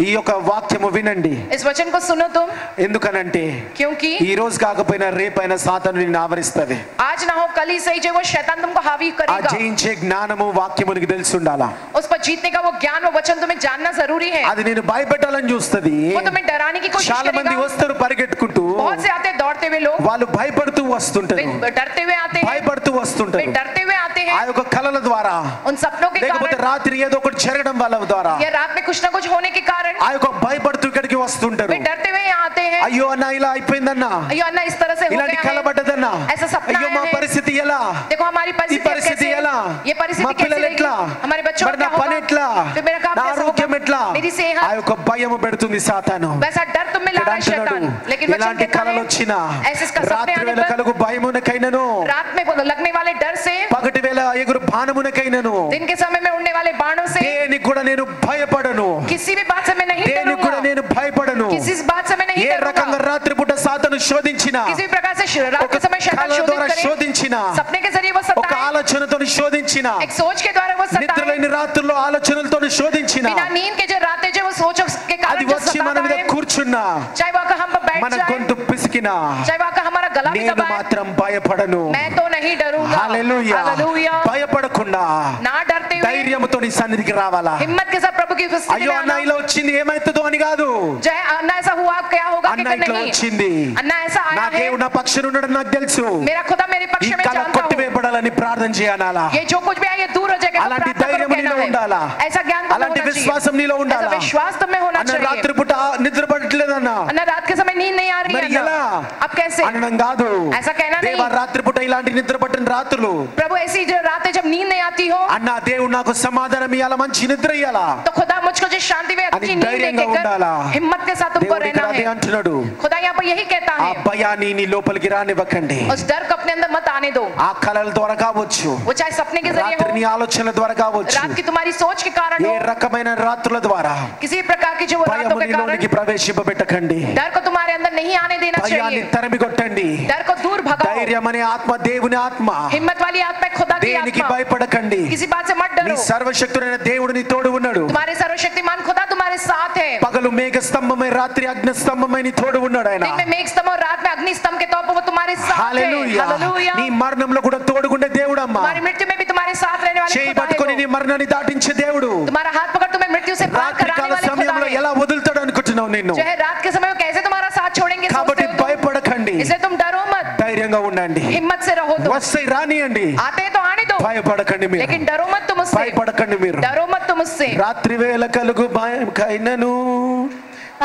ఈ యొక్క వాక్యము వినండి. इस वचन को सुनो तुम. ఎందుకనంటే क्योंकि ఈ రోజు కాకపోయినా రేపైనా సాతాను నిన్ను ఆవరిస్తది. आज ना हो कल ही सही जो वो शैतान तुमको हावी ఆ करेगा. జయించే జ్ఞానము వాక్యము నీకు తెలిసి ఉండాలా. उस पर जीतने का वो ज्ञान वो वचन तुम्हें जानना जरूरी है. అది నేను భయపెట్టాలని చూస్తది. वो तुम्हें डराने की कोशिश చాలా మంది करेगा. వస్తారు పరిగెట్టుకుంటూ, बहुत से आते दौड़ते हुए लोग, వాళ్ళు భయపడుతూ వస్తుంటారు, वे डरते हुए आते हैं, భయపడుతూ वे వస్తుంటారు. डरते हुए आते ఆ हैं యొక్క కలల ద్వారా उन सपनों के లేకపోతే कारण రాత్రి ఏదో ఒకటి జరగడం వల్ల ద్వారా या रात में कुछ ना कुछ होने के कारण ఆ యొక్క భయపడుతూ ఇక్కడికి వస్తుంటారు. वे डरते हुए यहाँ आते हैं. అయ్యో అన్న ఇలా అయిపోయిందన్నా, अयो अन्ना इस तरह से हो ఇలాంటి गया కల है. పడ్డదన్నా, ऐसा सपना అయ్యో మా आया है. పరిస్థితి ఎలా, देखो हमारी ఈ परिस्थिति పరిస్థితి कैसे ఎలా, है? ये మా परिस्थिति कैसी పిల్లలు रहेगी? ఎట్లా, हमारे बच्चों మరి का నా क्या పని होगा? ఎట్లా, फिर मेरा काम నా कैसा ఆరోగ్యం होगा? ఎట్లా, मेरी ఆ सेहत. యొక్క భయము పెడుతుంది సాతాను. वैसा डर तुम में ला रहा है शैतान. लेकिन वचन ఇలాంటి कहता కలలు है వచ్చినా ऐसे इसका सपने రాత్రి आने వేళ पर కలుగు భయమునకైనను रात में लगने वाले डर से, పగటి వేళ ఎగురు బాణమునకైనను दिन के समय में उड़ने वाले बाणों से దేనికి కూడా నేను భయపడను. किसी भी बात से मैं नहीं దేనికి కూడా डरूंगा. నేను భయపడను. किसी बात से मैं नहीं ఏ రకంగా डरूंगा. రాత్రిపూట సాతాను శోధించినా, किसी भी प्रकार से रात ఒక के समय शैतान కళ ద్వారా शोधित करे, శోధించినా, सपने के जरिए वो ఒక सताए, ఆలోచనతో శోధించినా, एक सोच के द्वारा वो सताए, నిద్రలేని రాత్రుల్లో ఆలోచనలతో శోధించినా, बिना नींद के जो रातें जो वो सोच के అది कारण जो వచ్చి మన सताता మీద है, కూర్చున్నా, चाहे वो आकर हम पर बैठ మన जाए, గొంతు పిసికినా, चाहे वो आकर हमारा गला भी నేను दबाए, మాత్రం భయపడను. मैं तो नहीं डरूंगा. హల్లెలూయా. हालेलुया. భయపడకుండా ना डरते हुए ధైర్యంతో నీ సన్నిధికి రావాలా. हिम्मत के साथ प्रभु की उपस्थिति అయ్యో में అన్న आना. ఇలా వచ్చింది ఏమైతుందో అని కాదు, चाहे अन्ना ऐसा हुआ क्या होगा कि అన్న ఇట్లా नहीं. వచ్చింది, अन्ना ऐसा నా आया है, దేవుడు నా పక్షాన ఉన్నాడని నాకు తెలుసు, मेरा खुदा मेरे ఈ पक्ष में కళ जानता हूँ. కొట్టివేయబడాలని ప్రార్థన చేయాలా. ये जो कुछ भी है ये दूर हो जाएगा. तो అలాంటి प्रार्थना ధైర్యం करो, నీలో कहना है. ఉండాలా. ऐसा ज्ञान तुम्हें అలాంటి होना విశ్వాసం चाहिए. నీలో ऐसा ఉండాలా. विश्वास तुम्हें होना అన్న चाहिए. రాత్రిపూట నిద్ర పడట్లేదన్నా, अन्ना रात के समय नींद नहीं आ रही మరి है ఎలా अन्ना. अब कैसे? అనడం కాదు. ऐसा कहना नहीं. దేవా రాత్రిపూట ఇలాంటి నిద్ర పట్టిన రాత్రులు प्रभु ऐसी जो रातें जब नींद नहीं आती हो అన్న దేవుడు నాకు సమాధానం ఇవ్వాలా, మంచి నిద్ర ఇవ్వాలా. तो खुदा मुझको जो शांति में अच्छी नींद ధైర్యంగా देकर ఉండాలా. हिम्मत के साथ तुमको దేవుడు ఇక్కడ रहना అదే है. అంటున్నాడు, खुदा यहाँ पर यही कहता ఆ है, భయాన్ని నీ లోపలికి రానివ్వకండి. उस डर को अपने अंदर मत आने दो. ఆ కలల ద్వారా కావచ్చు, वो चाहे सपने के जरिए రాత్రి నీ हो, ఆలోచనల ద్వారా కావచ్చు, रात की तुम्हारी सोच के कारण ఏ हो, రకమైన రాత్రుల ద్వారా किसी प्रकार की जो वो భయము रातों के నీలోనికి कारण ప్రవేశింపబెట్టకండి. डर को तुम्हारे अंदर नहीं आने देना భయాన్ని चाहिए. తరిమి కొట్టండి. डर को दूर भगाओ. ధైర్యం అనే ఆత్మ దేవుని ఆత్మ, हिम्मत वाली आत्मा है खुदा की దేనికి आत्मा. భయపడకండి. किसी बात से मत నీ डरो. సర్వశక్తుడైన దేవుడు నీ తోడు ఉన్నాడు. तुम्हारे सर्वशक्तिमान खुदा तुम्हारे साथ है. పగలు మేఘ స్తంభమై రాత్రి అగ్ని స్తంభమై నీ తోడు ఉన్నాడు ఆయన. दिन में मेघ स्तंभ और रात में अग्नि स्तंभ के तौर पर वो तुम्हारे साथ है. హల్లెలూయా. हालेलुया. నీ మరణంలో కూడా తోడుగుండే దేవుడు అమ్మా. तुम्हारी मृत्यु में भी तुम्हारे साथ रहने वाले చేయి खुदा है పట్టుకొని वो. నీ మరణాన్ని దాటించే దేవుడు. तुम्हारा हाथ पकड़ तुम्हें मृत्यु से पार कराने రాత్రికాల वाले खुदा సమయంలో है. ఎలా వదులుతాడు అనుకుంటున్నావు నిన్ను. जो है रात के समय वो कैसे तुम्हारा साथ छोड़ेंगे కాబట్టి सोचते हो तुम. భయపడకండి, इसलिए तुम डरो मत, ధైర్యంగా ఉండండి. हिम्मत से रहो तुम. వస్తే రానియండి, आते हैं तो आने दो, భయపడకండి మీరు, लेकिन डरो मत तुम उससे. భయపడకండి మీరు. डरो मत तुम उससे. రాత్రి వేళ కలుగు భయముకైనను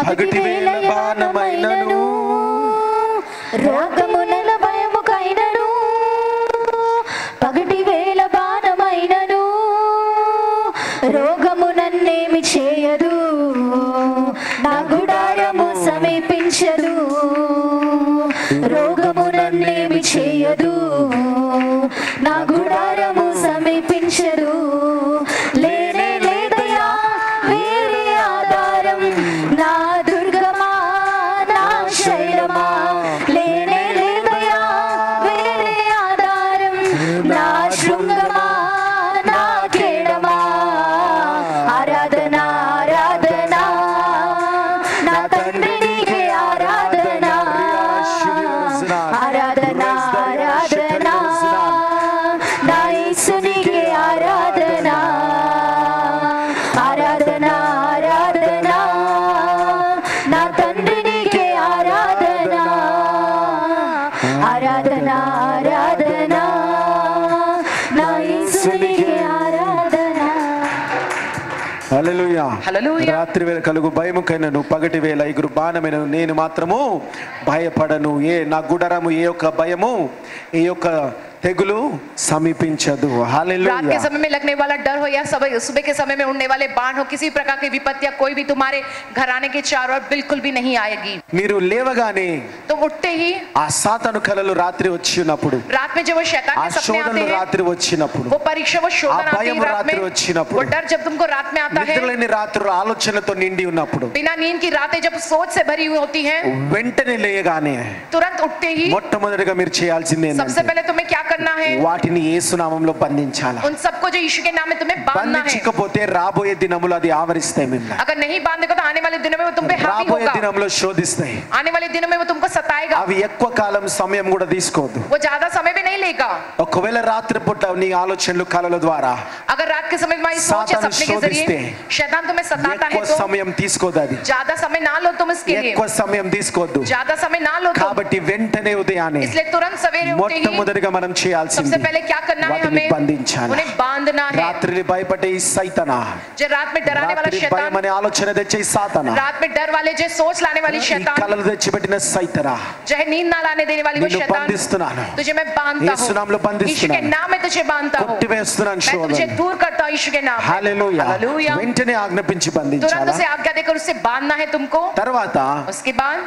పగటి వేళ బాణమైనను రోగమునల భయముకైనను పగటి వేళ బాణమైనను రోగము నన్నేమి చేయదు, నా గుడారము సమీపించదు. రోగము నన్నేమి చేయదు, నా గుడారము సమీపించదు. లేనే లేదయా శృంగమా నా కేడమా ఆరాధన ఆరాధన నా తండ్రి నీకే ఆరాధన ఆరాధన ఆరాధన నా యేసు నీకే ఆరాధన ఆరాధన ఆరాధన నా తండ్రి నీకే ఆరాధన ఆరాధన ఆరాధన నా యేసు నీకే ఆరాధన. హల్లెలూయా. హల్లెలూయా. రాత్రి వేళ కలుగు భయముకైనను పగటి వేళ ఎగురు బాణమైనను నేను మాత్రము భయపడను. నా గుడారము ఏ యొక్క భయము ఏ యొక్క తెగులు సమీపించదు. హల్లెలూయా. रात के समय में लगने वाला डर हो या सुबह के समय में उड़ने वाले बाण हो, किसी प्रकार की विपत्ति या कोई भी तुम्हारे घराने के चारों ओर बिल्कुल भी नहीं आएगी. మీరు లేవగానే तो उठते ही ఆ సాతాను కలలు రాత్రి వచ్చినప్పుడు, रात में जब वो शैतान ఆ के सपने శోధనలు आते हैं, రాత్రి వచ్చినప్పుడు, वो परीक्षा वो शोधन ఆ आती భయం है रात రాత్రి में, వచ్చినప్పుడు, वो डर जब तुमको रात में आता है, నిద్రలేని రాత్రులు ఆలోచనలతో నిండి ఉన్నప్పుడు, बिना नींद की रातें जब सोच से भरी हुई होती हैं, వెంటనే లేయగానే तुरंत उठते ही మొట్టమొదటిగా మీరు చేయాల్సింది सबसे ఏంటంటే पहले तुम्हें क्या करना है? వాటిని యేసు నామములో బంధించాలి. उन सबको जो यीशु के नाम में तुम्हें बांधना है. బంధించకపోతే రాబోయే దినములు అది ఆవరిస్తాయి మిమ్మల్ని. अगर नहीं बांधेगा तो आने वाले दिनों में वो तुम पे हावी రాబోయే होगा. దినంలో శోధిస్తాయి. आने वाले दिनों में वो तुमको सताएगा. అవి ఎక్కువ కాలం సమయం కూడా తీసుకోవద్దు. वो ज्यादा समय भी नहीं लेगा. ఒకవేళ రాత్రి పూట నీ ఆలోచనలు కలల ద్వారా अगर रात के समय तुम्हारी सोच या सातान सपने के शोधिस्ते, जरिए शैतान तुम्हें सताता है ఎక్కువ तो సమయం తీసుకోదు. అది ज्यादा समय ना लो तुम इसके लिए. ఎక్కువ సమయం తీసుకోవద్దు. ज्यादा समय ना लो तुम. కాబట్టి వెంటనే ఉదయాన్నే इसलिए तुरंत सवेरे उठते ही మొట్టమొదటిగా మనం सबसे చేయాల్సింది पहले क्या करना है? వాటిని हमें బంధించాలి. उन्हें बांधना है. రాత్రి భయపడే ఈ సైతానా, जो रात में डराने वाला రాత్రి शैतान, భయం అనే ఆలోచన తెచ్చే ఈ సాతానా, रात में डर वाले जो सोच लाने वाली ఈ शैतान, కలలు తెచ్చిపెట్టిన సైతానా, जो है नींद ना लाने देने वाली वो నిన్ను शैतान, బంధిస్తున్నాను. तुझे मैं बांधता యేసు నామములో हूँ. यीशु के బంధిస్తున్నాను. नाम में तुझे बांधता हूँ. కొట్టివేస్తున్నాను मैं तुझे శోధన. दूर करता हूँ यीशु के नाम में. హల్లెలూయా. हालेलुया. వెంటనే ఆజ్ఞాపించి तुरंत బంధించాలా. उसे आज्ञा देकर उससे बांधना है तुमको. తర్వాత उसके बाद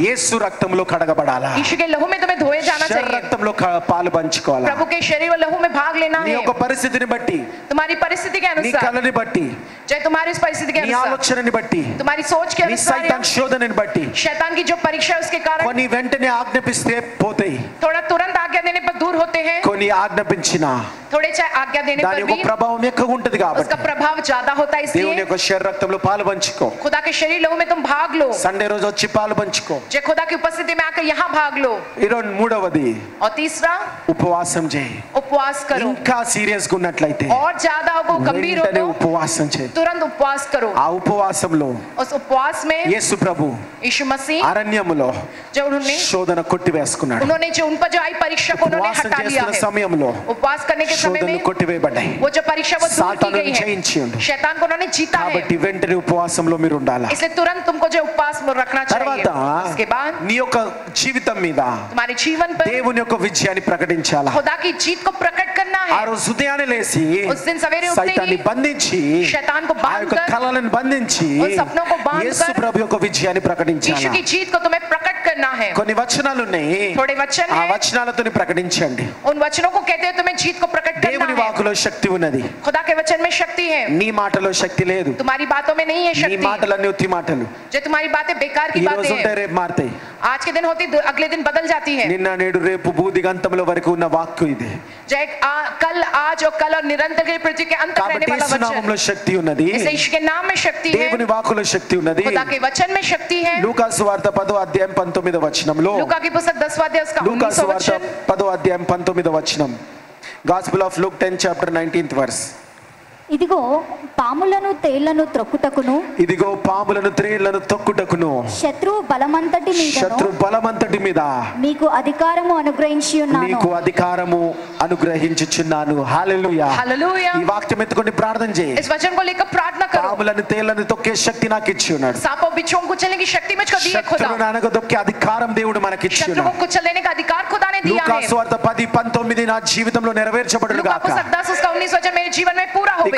యేసు రక్తంలో కడగబడాలా. यीशु के लहू में तुम्हें धोए जाना శరీర चाहिए. రక్తంలో పాలు పంచుకోవాలా. प्रभु के शरीर और लहू में भाग लेना నీ है. యొక్క పరిస్థితిని బట్టి, तुम्हारी परिस्थिति के నీ अनुसार, కలని బట్టి, चाहे तुम्हारी उस परिस्थिति के నీ अनुसार, ఆలోచనని బట్టి, तुम्हारी सोच के నీ अनुसार, సైతాన్ శోధనని బట్టి शैतान की जो परीक्षा है उसके कारण కొన్ని వెంటనే ఆజ్ఞాపిస్తే పోతాయి. थोड़ा तुरंत आज्ञा देने पर दूर होते हैं. కొన్ని ఆజ్ఞాపించిన थोड़े चाहे आज्ञा देने దాని पर యొక్క भी ప్రభావం ఎక్కువ ఉంటది. కాబట్టి उसका प्रभाव ज्यादा होता है. దేవుని इसलिए యొక్క శరీర రక్తంలో పాలు పంచుకో. खुदा के शरीर लहू में तुम भाग लो. సండే రోజు వచ్చి పాలు పంచుకో. जो खुदा की उपस्थिति में आकर यहाँ भाग लो. ఈరోజు మూడవది और तीसरा, ఉపవాసం చేయి. उपवास करो. ఇంకా సీరియస్ గా ఉన్నట్లయితే और ज्यादा हो गंभीर हो వెంటనే तो ఉపవాసం చేయి. तुरंत उपवास करो. ఆ ఉపవాసంలో उस उपवास में యేసు ప్రభు यीशु मसीह అరణ్యములో जो उन्होंने కొట్టివేసుకున్నాడు. जो उन पर जो आई परीक्षा को उन्होंने ఉపవాసం हटा दिया చేస్తున్న है. సమయంలో उपवास करने के समय శోధనలు में కొట్టివేయబడ్డాయి. वो जो परीक्षा वो दूर की సాతాను गई है. జయించిండు. शैतान को उन्होंने जीता है. కాబట్టి వెంటనే ఉపవాసంలో మీరు ఉండాలి. इसलिए तुरंत तुमको जो उपवास में रखना चाहिए. తర్వాత उसके बाद నీ యొక్క జీవితం మీద तुम्हारे जीवन पर దేవుని యొక్క విజయాన్ని ప్రకటించాలా. खुदा की जीत को प्रकट करना ఆ है. రోజు ఉదయాన్నే లేచి उस दिन सवेरे उठते సైతాన్ని ही బంధించి शैतान को ఆ యొక్క बांधकर కలలను బంధించి उन सपनों को बांधकर యేసు ప్రభు యొక్క విజయాన్ని यीशु ప్రకటించాలా. की जीत को तुम्हें प्रकट करना है. కొన్ని వచనాలు ఉన్నాయి. थोड़े वचन ఆ हैं. వచనాలతో ప్రకటించండి. उन वचनों को कहते हैं तुम्हें जीत को प्रकट దేవుని करना है. వాకులో శక్తి ఉన్నది. खुदा के वचन में शक्ति है. నీ మాటలో శక్తి లేదు. तुम्हारी बातों में नहीं है నీ शक्ति. మాటలన్నీ ఉత్తి మాటలు. जो तुम्हारी बातें बेकार की ఈ बातें రోజు ఉంటే हैं, రేపు మారుతాయి. आज के दिन होती अगले दिन बदल जाती है. నిన్న నేడు రేపు భూదిగంతముల వరకు ఉన్న వాక్కు ఇది. जय कल आज और कल और निरंतर के पृथ्वी के अंत तक रहने కాబట్టి वाला యేసు నామములో वचन. శక్తి ఉన్నది. इसलिए यीशु के नाम में शक्ति है. దేవుని వాకులో శక్తి ఉన్నది. खुदा के वचन में शक्ति है. లూకా సువార్త 10వ అధ్యాయం 19వ వచనంలో, लूका की पुस्तक 10वां अध्याय उसका లూకా 19वां సువార్త वचन. 10వ అధ్యాయం 19వ వచనం. Gospel of Luke 10 chapter 19th verse. ఇదిగో పాములను తేళ్లను త్రొక్కుటకును ఇదిగో పాములను త్రేళ్లను తొక్కుటకును శత్రువు బలమంతటి శత్రు మీదను బలమంతటి మీద మీకు అధికారము అనుగ్రహించి ఉన్నాను. నీకు అధికారము అనుగ్రహించుచున్నాను. హల్లెలూయా. हालेलुया. ఈ వాక్యం ఎత్తుకొని ప్రార్థన చేయి. इस वचन को लेकर प्रार्थना करो. పాములను తేళ్లను తొక్కే శక్తి నాకు ఇచ్చి ఉన్నాడు. सांपों बिच्छुओं को कुचलने की शक्ति मुझको दी है खुदा. శత్రువును అనగదొక్కే అధికారం దేవుడు మనకి ఇచ్చి शत्रु को ఉన్నాడు. कुचलने का अधिकार खुदा ने दिया లూకా है. సువార్త 10:19 నా జీవితంలో నెరవేర్చబడును लूका గాక. पुस्तक 10 उसका 19 वचन मेरे जीवन में पूरा हो ఇక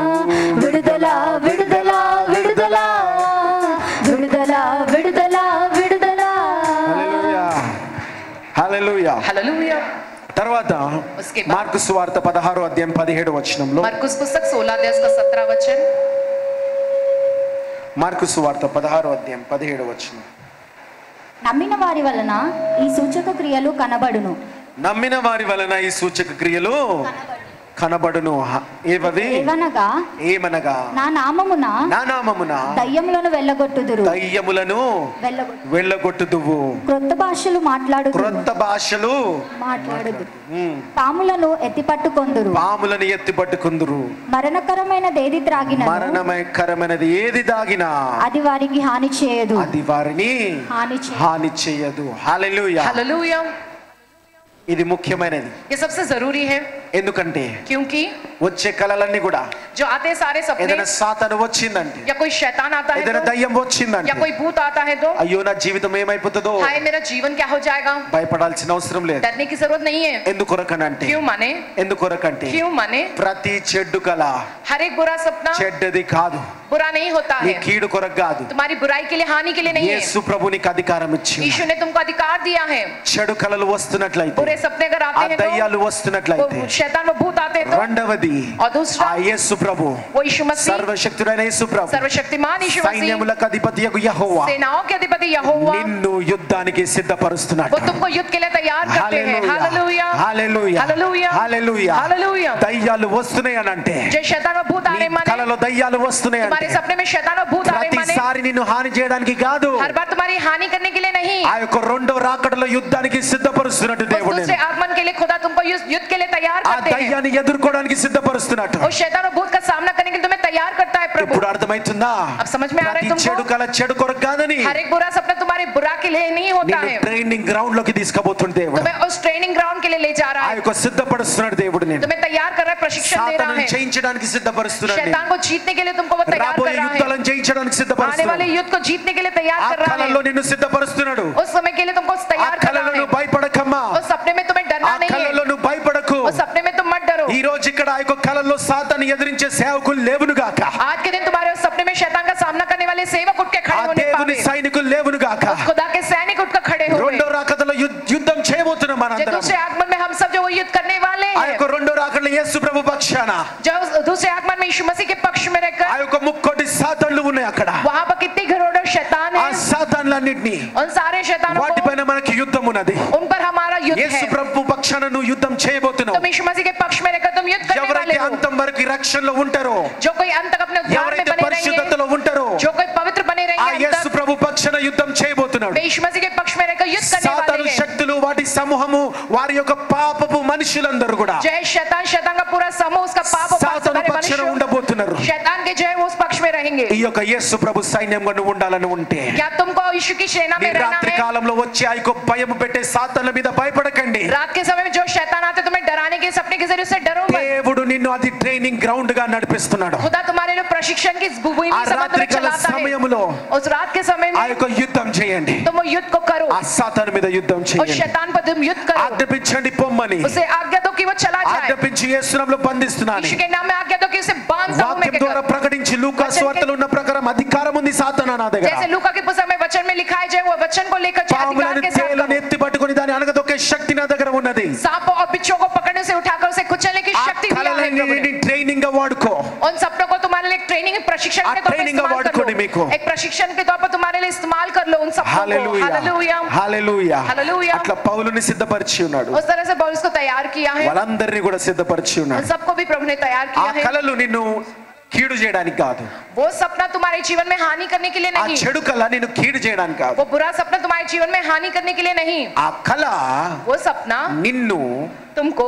इसके बाद మార్కు సువార్త 16వ అధ్యాయం 17వ వచనంలో, मरकुस पुस्तक 16 अध्याय उसका 17 वचन, మార్కు సువార్త 16వ అధ్యాయం 17వ వచనం. నమ్మిన వారి వలన ఈ సూచక క్రియలు కనబడును. నమ్మిన వారి వలన ఈ సూచక క్రియలు కనబడును. ఏవనగా ఏమనగా నా నామమున దయ్యములను వెళ్ళగొట్టుదురు. దయ్యములను వెళ్ళగొట్టుదువు. క్రొత్త భాషలు మాట్లాడుదురు. పాములను ఎత్తిపట్టుకొందురు. మరణకరమైనది ఏది త్రాగినా అది వారికి హాని చేయదు. హాని చేయదు. హల్లెలూయా. हालेलुया. ఇది ముఖ్యమైనది. ये सबसे जरूरी है. ఎందుకంటే क्योंकि వచ్చే కలలన్నీ కూడా जो आते सारे सपने, ఏదైనా సాతాను వచ్చిందంటే, या कोई शैतान आता है ఏదైనా तो, దయ్యం వచ్చిందంటే, या कोई भूत आता है तो, అయ్యో నా జీవితం ఏమైపోతుందో, हाय मेरा जीवन क्या हो जाएगा, భయపడాల్సిన అవసరం లేదు. डरने की जरूरत नहीं है. ఎందుకొరకనంటే क्यों माने? ఎందుకొరకంటే क्यों माने? ప్రతి చెడ్డు కల हर एक बुरा सपना చెడ్డది కాదు, बुरा नहीं होता నీ है. కీడు కొరకు కాదు. तुम्हारी बुराई के लिए, हानि के लिए नहीं है. యేసు ప్రభు నీకు అధికారం ఇచ్చిండు. यीशु ने तुमको अधिकार दिया है. చెడు కలలు వస్తున్నట్లయితే, बुरे सपने अगर ఆ आते हैं దయ్యాలు तो, వస్తున్నట్లయితే, वो शैतान वो भूत आते हैं तो, రెండవది और दूसरा ఆ యేసు ప్రభు, वो यीशु मसीह, సర్వశక్తుడైన యేసు ప్రభు, सर्वशक्तिमान यीशु मसीह, సైన్యములకు అధిపతియగు యెహోవా सेनाओं के अधिपति यहोवा, నిన్ను యుద్ధానికి సిద్ధపరుస్తున్నాడు. वो तुमको युद्ध के लिए तैयार करते हैं. हालेलुया, హల్లెలూయా, हालेलुया, హల్లెలూయా. हालेलुया. దయ్యాలు వస్తున్నాయి అని అంటే, जो शैतान और भूत आ रहे माने, కలలో దయ్యాలు వస్తున్నాయి तुम्हारे అంటే, सपने में शैतान और भूत आ रहे माने, ప్రతిసారి నిన్ను హాని చేయడానికి కాదు, हर बार तुम्हारी हानि करने के लिए नहीं, ఆ యొక్క రెండో రాకడలో యుద్ధానికి సిద్ధపరుస్తున్నట్టు उस దేవుడు दूसरे आगमन के लिए खुदा तुमको युद्ध के लिए तैयार ఆ करते हैं. దయ్యాన్ని ఎదుర్కోవడానికి సిద్ధపరుస్తున్నట్టు. और शैतान और भूत का सामना करने के लिए तुम्हें तैयार करता है प्रभु. ఇప్పుడు అర్థమవుతుందా? अब समझ में आ रहा है ప్రతి तुमको? చెడు కల చెడు కొరకు కాదని, हर एक बुरा सपना तुम्हारे बुरा के लिए नहीं होता నిన్ను है. ట్రైనింగ్ గ్రౌండ్ లోకి తీసుకుపోతుంది దేవుడు. तुम्हें उस ट्रेनिंग ग्राउंड के लिए ले जा रहा ఆ है. యొక్క సిద్ధపరుస్తున్నాడు దేవుడు. నేను तुम्हें तैयार कर रहा है, प्रशिक्षण दे रहा సాతానుని है. జయించడానికి సిద్ధపరుస్తున్నాడు. शैतान को जीतने के लिए तुमको वो तैयार రాబోయే कर रहा है. యుద్ధాలను జయించడానికి आने సిద్ధపరుస్తున్నాడు. वाले युद्ध को जीतने के लिए तैयार ఆ कर रहा కలలో है. నిన్ను సిద్ధపరుస్తున్నాడు. उस समय के लिए तुमको ఆ तैयार कर కలలో रहा है. నువ్వు భయపడకమ్మా. उस सपने में तुम्हें ఆ डरना नहीं కలలో है. నువ్వు భయపడకు. उस सपने में तुम मत डरो. ఈ రోజు ఇక్కడ ఆ యొక్క కలలో సాతాను ఎదిరించే సేవకులు లేవును గాక. आज के दिन तुम्हारे उस सपने में शैतान का सामना करने वाले सेवक उठ के ఆ खड़े होने దేవుని पावे. సైనికులు లేవును గాక. उस खुदा के सैनिक उठ कर खड़े होंगे. రెండో రాకడలో యుద్ధం చేయబోతున్నాం जो మనందరం. दूसरे आगमन में हम सब जो वो युद्ध करने वाले ఆ हैं, యొక్క రెండో రాకడలో యేసు ప్రభు పక్షాన जो दूसरे आगमन में यीशु मसीह के पक्ष में ఆ रहकर, యొక్క ముక్కోటి సాతాన్లు ఉన్నాయి అక్కడ. वहां पर कितनी करोड़ों शैतान ఆ है, సాతాన్లన్నిటిని उन सारे शैतानों को, వాటిపైన మనకి యుద్ధం ఉన్నది. उन पर हमारा युद्ध యేసు है. ప్రభు పక్షాన నువ్వు యుద్ధం చేయబోతున్నావు. तुम यीशु मसीह के पक्ष में रहकर तुम युद्ध करने वाले ఎవరైతే हो. అంతం వరకు ఈ రక్షణలో ఉంటారో, जो कोई अंत तक अपने उद्धार में ఎవరైతే बने रहेंगे, పరిశుద్ధతలో ఉంటారో, जो कोई पवित्र बने ఆ रहेंगे, अंत యేసు तक ప్రభు పక్షాన యుద్ధం చేయబోతున్నాడు. वे यीशु मसीह के पक्ष में रहकर युद्ध करने సాతాను वाले हैं. శక్తులు, వాటి సమూహము, వారి యొక్క పాపపు మనుషులందరూ కూడా जय शैतान, शैतान का पूरा समूह, उसका पाप और पाप సాతాను वाले పక్షాన मनुष्य, ఉండబోతున్నారు. शैतान के जय वो उस पक्ष में रहेंगे. ఈ యొక్క యేసు ప్రభు సైన్యంగా నువ్వు ఉండాలని ఉంటే, क्या तुमको यीशु की सेना నీ में रहना రాత్రి है? కాలంలో వచ్చే ఆ యొక్క భయం పెట్టే సాతాన్ల మీద భయపడకండి. रात के समय में जो शैतान आते तुम्हें डराने के सपने के जरिए उससे डरो मत. దేవుడు నిన్ను అది ట్రైనింగ్ గ్రౌండ్ గా నడిపిస్తున్నాడు. खुदा तुम्हारे लिए प्रशिक्षण की भूमि ఆ में समय రాత్రి तुम्हें కాల चलाता है. సమయంలో उस रात के समय ఆ में యొక్క యుద్ధం చేయండి. तुम वो युद्ध को करो. ఆ సాతాను మీద యుద్ధం उस చేయండి. शैतान पर तुम युद्ध करो. ఆజ్ఞాపించండి పొమ్మని. उसे आज्ञा दो कि वो चला जाए. ఆజ్ఞాపించి యేసునామములో బంధిస్తున్నాను. यीशु के नाम में आज्ञा दो कि उसे बांधता हूं मैं వాక్యం ద్వారా ప్రకటించి లూకా సువార్తలో ఉన్న ప్రకారం అధికారం ఉంది సాతాను నా దగ్గర. जैसे लूका के पुस्तक में वचन में लिखा है, जो वो वचन को लेकर अधिकार పాములను के साथ తేళ్లను ఎత్తి పట్టుకొని దాన్ని అనగదొక్కే శక్తి నా దగ్గర ఉన్నది. सांपों और बिच्छू को पकड़ने से उठाकर उसे कुचलने की ఆ शक्ति दिया है प्रभु ने. కళలని ట్రైనింగ్ గా వాడుకో. उन सपनों को तुम्हारे लिए ट्रेनिंग प्रशिक्षण आ के तौर पर ट्रेनिंग इस्तेमाल अवार्ड कर कोडी मेको. लो. एक प्रशिक्षण के तौर पर तुम्हारे लिए इस्तेमाल कर लो उन सपनों को. హల్లెలూయా, हालेलुया, హల్లెలూయా. हालेलुया. అట్లా పౌలుని సిద్ధపరిచి ఉన్నాడు. उस तरह से पौलुस को तैयार किया है. వాళ్ళందరినీ కూడా సిద్ధపరిచి उन ఉన్నాడు. सबको भी प्रभु ने तैयार ఆ किया है. కళలు నిన్ను కీడు చేయడానికి కాదు. वो सपना तुम्हारे जीवन में हानि करने के लिए ఆ नहीं. చెడు కళ నిన్ను కీడు చేయడానికి కాదు. वो बुरा सपना तुम्हारे जीवन में हानि करने के लिए नहीं. ఆ కళ वो सपना నిన్ను तुमको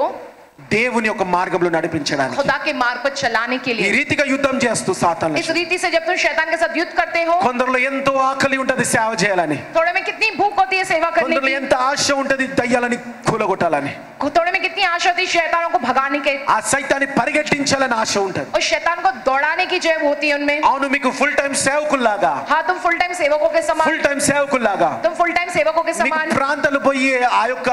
దేవుని యొక్క మార్గంలో నడిపించడానికి, खुदा के मार्ग पर चलाने के ఈ लिए. రీతిగా యుద్ధం చేస్తూ సాతాను. इस रीति से जब तुम शैतान के साथ युद्ध करते हो, కొందరిలో ఎంతో ఆకలి ఉంటది సేవ చేయాలని, थोड़े में कितनी भूख होती है सेवा करने కొందరిలో की, ఎంత ఆశ ఉంటది దయ్యాలని కూలగొట్టాలని, थोड़े में कितनी आशा होती है शैतानों को भगाने के, ఆ సైతాన్ని పరిగెట్టించాలని ఆశ ఉంటది. और शैतान को दौड़ाने की जय होती है उनमें. అవును, మీకు ఫుల్ టైం సేవకుల్లాగా, हाँ, तुम फुल टाइम सेवकों के समान, ఫుల్ టైం సేవకుల్లాగా तुम फुल टाइम सेवकों के మీకు समान ప్రాంతాలు పోయి ఆ యొక్క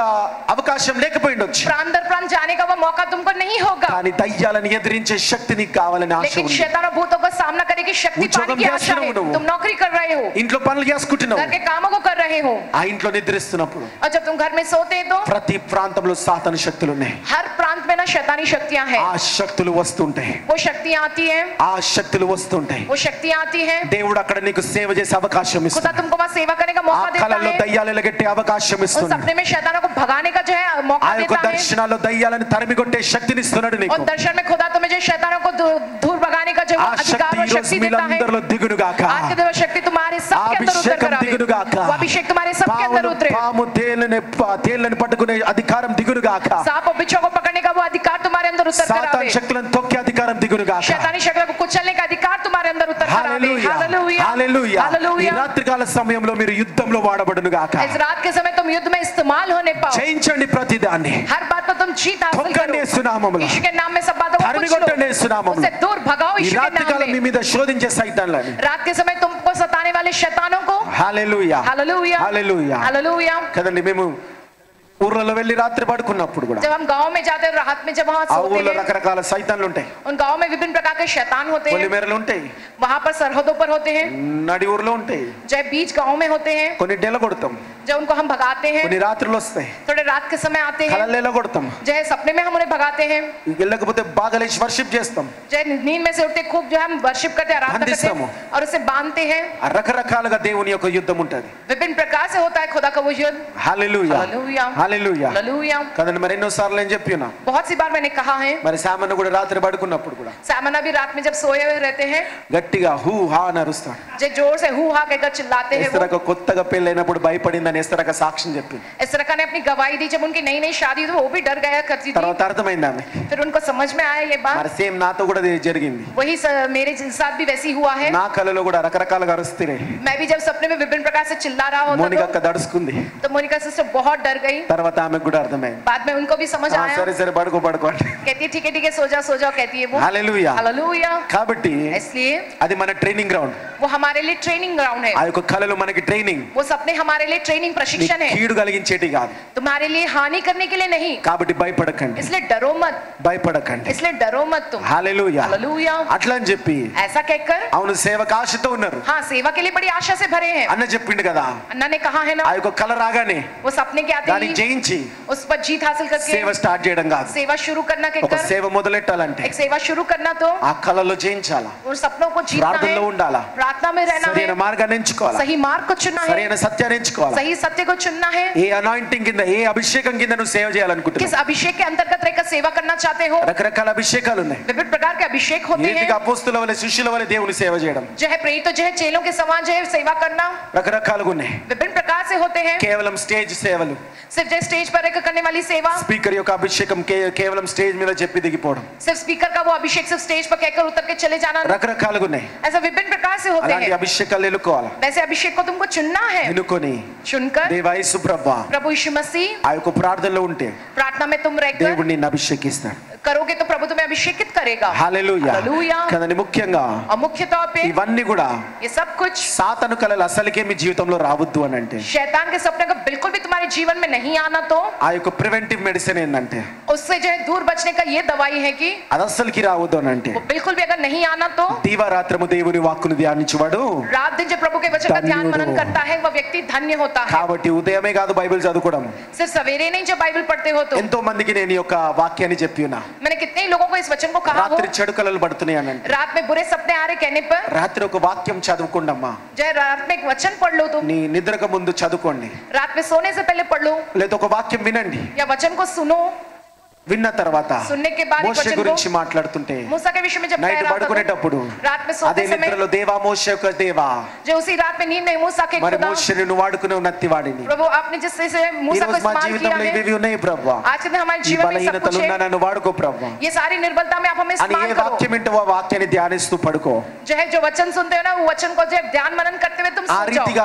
అవకాశం లేకపోయిండొచ్చు. प्रांत दर प्रांत जाने का वो मौका तुमको नहीं होगा, కానీ దయ్యాలను ఎదిరించే శక్తి నీకు కావాలని ఆశ लेकिन ఉంది. शैतान और भूतों का सामना करने की शक्ति उद्योगम पाने की आशा है. చేస్తున్నావు నువ్వు. तुम नौकरी कर रहे हो, ఇంట్లో పనులు చేసుకుంటున్నావు, घर के कामों को कर रहे हो, ఆ ఇంట్లో నిద్రిస్తున్నప్పుడు और जब तुम घर में सोते हो तो ప్రతి ప్రాంతంలో సాతాను శక్తులు ఉన్నాయి. हर प्रांत में ना शैतानी शक्तियां हैं. ఆ శక్తులు వస్తుంటాయి, वो शक्तियां आती हैं, ఆ శక్తులు వస్తుంటాయి. वो शक्तियां आती हैं. దేవుడు అక్కడ నీకు సేవ చేసే అవకాశం खुदा ఇస్తాడు. तुमको वहां सेवा करने का ఆ मौका देता కళల్లో है. దయ్యాలు ఎలగెట్టే అవకాశం उस ఇస్తున్నాడు. सपने में शैतानों को भगाने का जो है ఆ मौका యొక్క देता है. దర్శనాల్లో దయ్యాలను తరిమి కొట్టే శక్తిని ఇస్తున్నాడు और నీకు. दर्शन में खुदा तुम्हें जो शैतानों को दूर भगाने का जो ఆ अधिकार శక్తి और ఈ రోజు शक्ति देता है. మీలందరిలో దిగును గాక. आज के दिन वो शक्ति तुम्हारे सबके अंदर उतर कर आवे. అభిషేకం దిగును గాక. वो अभिषेक तुम्हारे सबके अंदर उतरे. పాము తేళ్లను పట్టుకునే అధికారం దిగును గాక. सांप और बिच्छू को पकड़ने का वो अधिकार तुम्हारे अंदर उतर कर సాతాన్ आवे. శక్తులను తొక్కే అధికారం దిగును గాక. शैतानी शक्तियों को कुचलने का अधिकार तुम्हारे अंदर उतर कर आवे. హల్లెలూయా, हालेलुया, హల్లెలూయా. ఈ हालेलुया. రాత్రికాల సమయంలో మీరు యుద్ధంలో వాడబడును గాక. इस रात के समय तुम युद्ध में इस्तेमाल होने पाओ. జయించండి ప్రతిదాన్ని. हर बात पर तुम जीत हासिल తొక్కండి करो. యేసు నామములో. यीशु के नाम में सब बातों को తరిమి कुचलो. కొట్టండి యేసు నామములో. उसे दूर भगाओ ఈ यीशु के नाम రాత్రికాలం మీ में. మీద శోధించే సైతాన్లని. रात के समय तुमको सताने वाले शैतानों को హల్లెలూయా, हालेलुया, హల్లెలూయా. हालेलुया. కదండి మేము ఊర్లలో వెళ్ళి రాత్రి పడుకున్నప్పుడు కూడా जब हम गांव में जाते हैं, रात में जब वहां ఆ सोते ఊర్లో हैं, రకరకాల సైతాన్లు ఉంటాయి. उन गांव में विभिन्न प्रकार के शैतान होते हैं. పొలిమేరలు ఉంటాయి, वहां पर सरहदों पर होते हैं, నడి ఊర్లో ఉంటాయి, जब बीच गांव में होते हैं, కొన్ని డెల కొడతాం, जब उनको हम भगाते हैं, కొన్ని రాత్రులు వస్తాయి, थोड़े रात के समय आते हैं, కలలేల కొడతాం, जय सपने में हम उन्हें भगाते हैं, వెళ్ళకపోతే బాగా లేచి వర్షిప్ చేస్తాం. जय नींद में से उठते खूब जो हम वर्शिप करते हैं, आराधना करते हैं और उसे बांधते हैं. ఆ రకరకాలుగా దేవుని యొక్క యుద్ధం ఉంటది. विभिन्न प्रकार से होता है खुदा का वो युद्ध. హల్లెలూయా, हालेलुया, హల్లెలూయా. हालेलुया. కదండి మరి ఎన్నో సార్లు నేను చెప్పినా बहुत सी बार मैंने कहा है. మరి సామాన్య కూడా రాత్రి పడుకున్నప్పుడు కూడా सामना भी रात में जब सोए हुए रहते हैं, గట్టిగా హూ హా అని అరుస్తాడు. जय जोर से हू हा कहकर चिल्लाते हैं. वो ఎస్తరక కొత్తగా పెళ్ళైనప్పుడు భయపడిందని ఎస్తరక సాక్ష్యం చెప్పింది. इस तरह का ने अपनी गवाही दी. जब उनकी नई नई शादी हुई, वो भी डर गया करती थी. తర్వాత అర్థమైంది ఆమె. फिर उनको समझ में आया ये बात. మరి సేమ్ నాతో కూడా ఇది జరిగింది. वही मेरे साथ भी वैसी हुआ है. నా కలలో కూడా రకరకాలుగా అరుస్తురే. मैं भी जब सपने में विभिन्न प्रकार से चिल्ला रहा होता మోనిక అక్క దడుచుకుంది. तो मोनिका सिस्टर बहुत डर गई. తర్వాత ఆమెకు కూడా అర్థమైంది. बाद में उनको भी समझ आया. సరే సరే పడుకో అంటే कहती है ठीक है सो जाओ कहती है वो. హల్లెలూయా. हालेलुया. కాబట్టి इसलिए అది మన ట్రైనింగ్ గ్రౌండ్. वो हमारे लिए ट्रेनिंग ग्राउंड है. ఆ యొక్క కళలు మనకి ట్రైనింగ్. वो सपने हमारे लिए ट्रेनिंग प्रशिक्षण है. కీడు కలిగించేటి కాదు. तुम्हारे लिए हानि करने के लिए नहीं. కాబట్టి భయపడకండి, इसलिए डरो मत, భయపడకండి. इसलिए डरो मत तुम. హల్లెలూయా. हालेलुया. అట్లా అని చెప్పి ऐसा कहकर అవును సేవకు ఆశతో ఉన్నారు. हाँ, सेवा के लिए बड़ी आशा से भरे हैं. అన్న చెప్పిండు కదా, अन्ना ने कहा है ना, ఆ యొక్క కళ రాగానే वो सपने के आते దాన్ని ही జయించి उस पर जीत हासिल करके సేవ స్టార్ట్ చేయడం కాదు. सेवा शुरू करना ఒక कहकर సేవ మొదలెట్టాలంటే एक सेवा शुरू करना तो ఆ కళలో జయించాలా, उन सपनों को जीतना है, ప్రార్థనలో ఉండాలా, प्रार्थना में रहना है, సరైన మార్గాన్ని ఎంచుకోవాలా, सही मार्ग को चुनना है, సరైన సత్యాన్ని ఎంచుకోవాలా. सही सत्य को चुनना है. ఏ అనాయింటింగ్ కింద ఏ అభిషేకం కింద నువ్వు సేవ किस చేయాలనుకుంటున్నావు? अभिषेक के अंतर्गत रहकर सेवा करना चाहते हो? రకరకాల అభిషేకాలు ఉన్నాయి. विभिन्न प्रकार के अभिषेक होते నీతిగా हैं. అపోస్తుల వలె శిష్యుల వలె దేవుని సేవ చేయడం जो है प्रेरित जो है चेलों के समान जो है सेवा करना రకరకాలుగా ఉన్నాయి. विभिन्न प्रकार से होते हैं. కేవలం స్టేజ్ సేవలు, सिर्फ जो स्टेज पर रहकर करने वाली सेवा, స్పీకర్ యొక్క అభిషేకం కేవలం స్టేజ్ మీద చెప్పి దిగిపోవడం सिर्फ स्पीकर का वो अभिषेक सिर्फ स्टेज पर कहकर उतर के चले जाना, రకరకాలుగా ఉన్నాయి. ऐसा विभिन्न प्रकार से होते అలాంటి हैं. అభిషేకాలు ఎన్నుకోవాలా. वैसे अभिषेक को तुमको चुनना है. ఎన్నుకొని चुनकर దేవా యేసు ప్రభువా प्रभु यीशु मसीह ఆ యొక్క ప్రార్థనలో ఉంటే प्रार्थना में तुम रहकर దేవుడు నిన్ను అభిషేకిస్తాడు. करोगे तो प्रभु तुम्हें अभिषेकित करेगा. హల్లెలూయా. हालेलुया. కదండి ముఖ్యంగా और मुख्य तौर पे ఇవన్నీ కూడా ये सब कुछ సాతాను కళలు అసలుకే మీ జీవితంలో రావద్దు అని అంటే शैतान के सपने का बिल्कुल भी तुम्हारे जीवन में नहीं आना, तो ఆ యొక్క ప్రివెంటివ్ మెడిసిన్ ఏంటంటే उससे जो है दूर बचने का ये दवाई है कि అది అస్సలకి రావద్దు అని అంటే वो बिल्कुल भी अगर नहीं आना तो దీవారాత్రము దేవుని వాక్కును ధ్యానించువాడు. रात दिन जो प्रभु के वचन का ध्यान मनन करता है वह व्यक्ति धन्य होता है. కాబట్టి ఉదయమే కాదు బైబిల్ చదువుకోవడం. सिर्फ सवेरे नहीं जब बाइबल पढ़ते हो तो. ఎంతో మందికి నేను ఈ యొక్క వాక్యాన్ని చెప్పి ఉన్నా. मैंने कितने लोगों को इस वचन को कहा हो, రాత్రి చెడు కళలు పడుతున్నాయి అని అంటే रात में बुरे सपने आ रहे कहने पर రాత్రి ఒక వాక్యం చదువుకోండమ్మా. जो है रात में एक वचन पढ़ लो तुम. నీ నిద్రకు ముందు చదువుకోండి, रात में सोने से पहले पढ़ लो లేదా ఒక వాక్యం వినండి. या वचन को सुनो. విన్న తర్వాత सुनने के बाद एक మోషే वचन గురించి को మాట్లాడుతుంటే मूसा के विषय में जब कह నైట్ रहा था పడుకునేటప్పుడు तो रात में అదే सोते समय నిద్రలో దేవా మోషే యొక్క దేవా जो उसी रात में नींद में मूसा के మరి खुदा మోషేని నువ్వు వాడుకునే ఉన్నతివాడిని. प्रभु आपने जिससे से ఈ मूसा को రోజు మా इस्तेमाल किया జీవితంలో है, ఇవి ఉన్నాయి ప్రభువా. आज के दिन हमारे ఈ जीवन में सब कुछ బలహీనతలు है. నన్ను వాడుకో ప్రభువా ये सारी निर्बलता में आप हमें అని ఏ इस्तेमाल करो. వాక్యం వింటూ ఆ వాక్యాన్ని ధ్యానిస్తూ పడుకో. जो है जो वचन सुनते हो ना, वो वचन को जो है ध्यान मनन करते हुए तुम ఆ सो जाओ. రీతిగా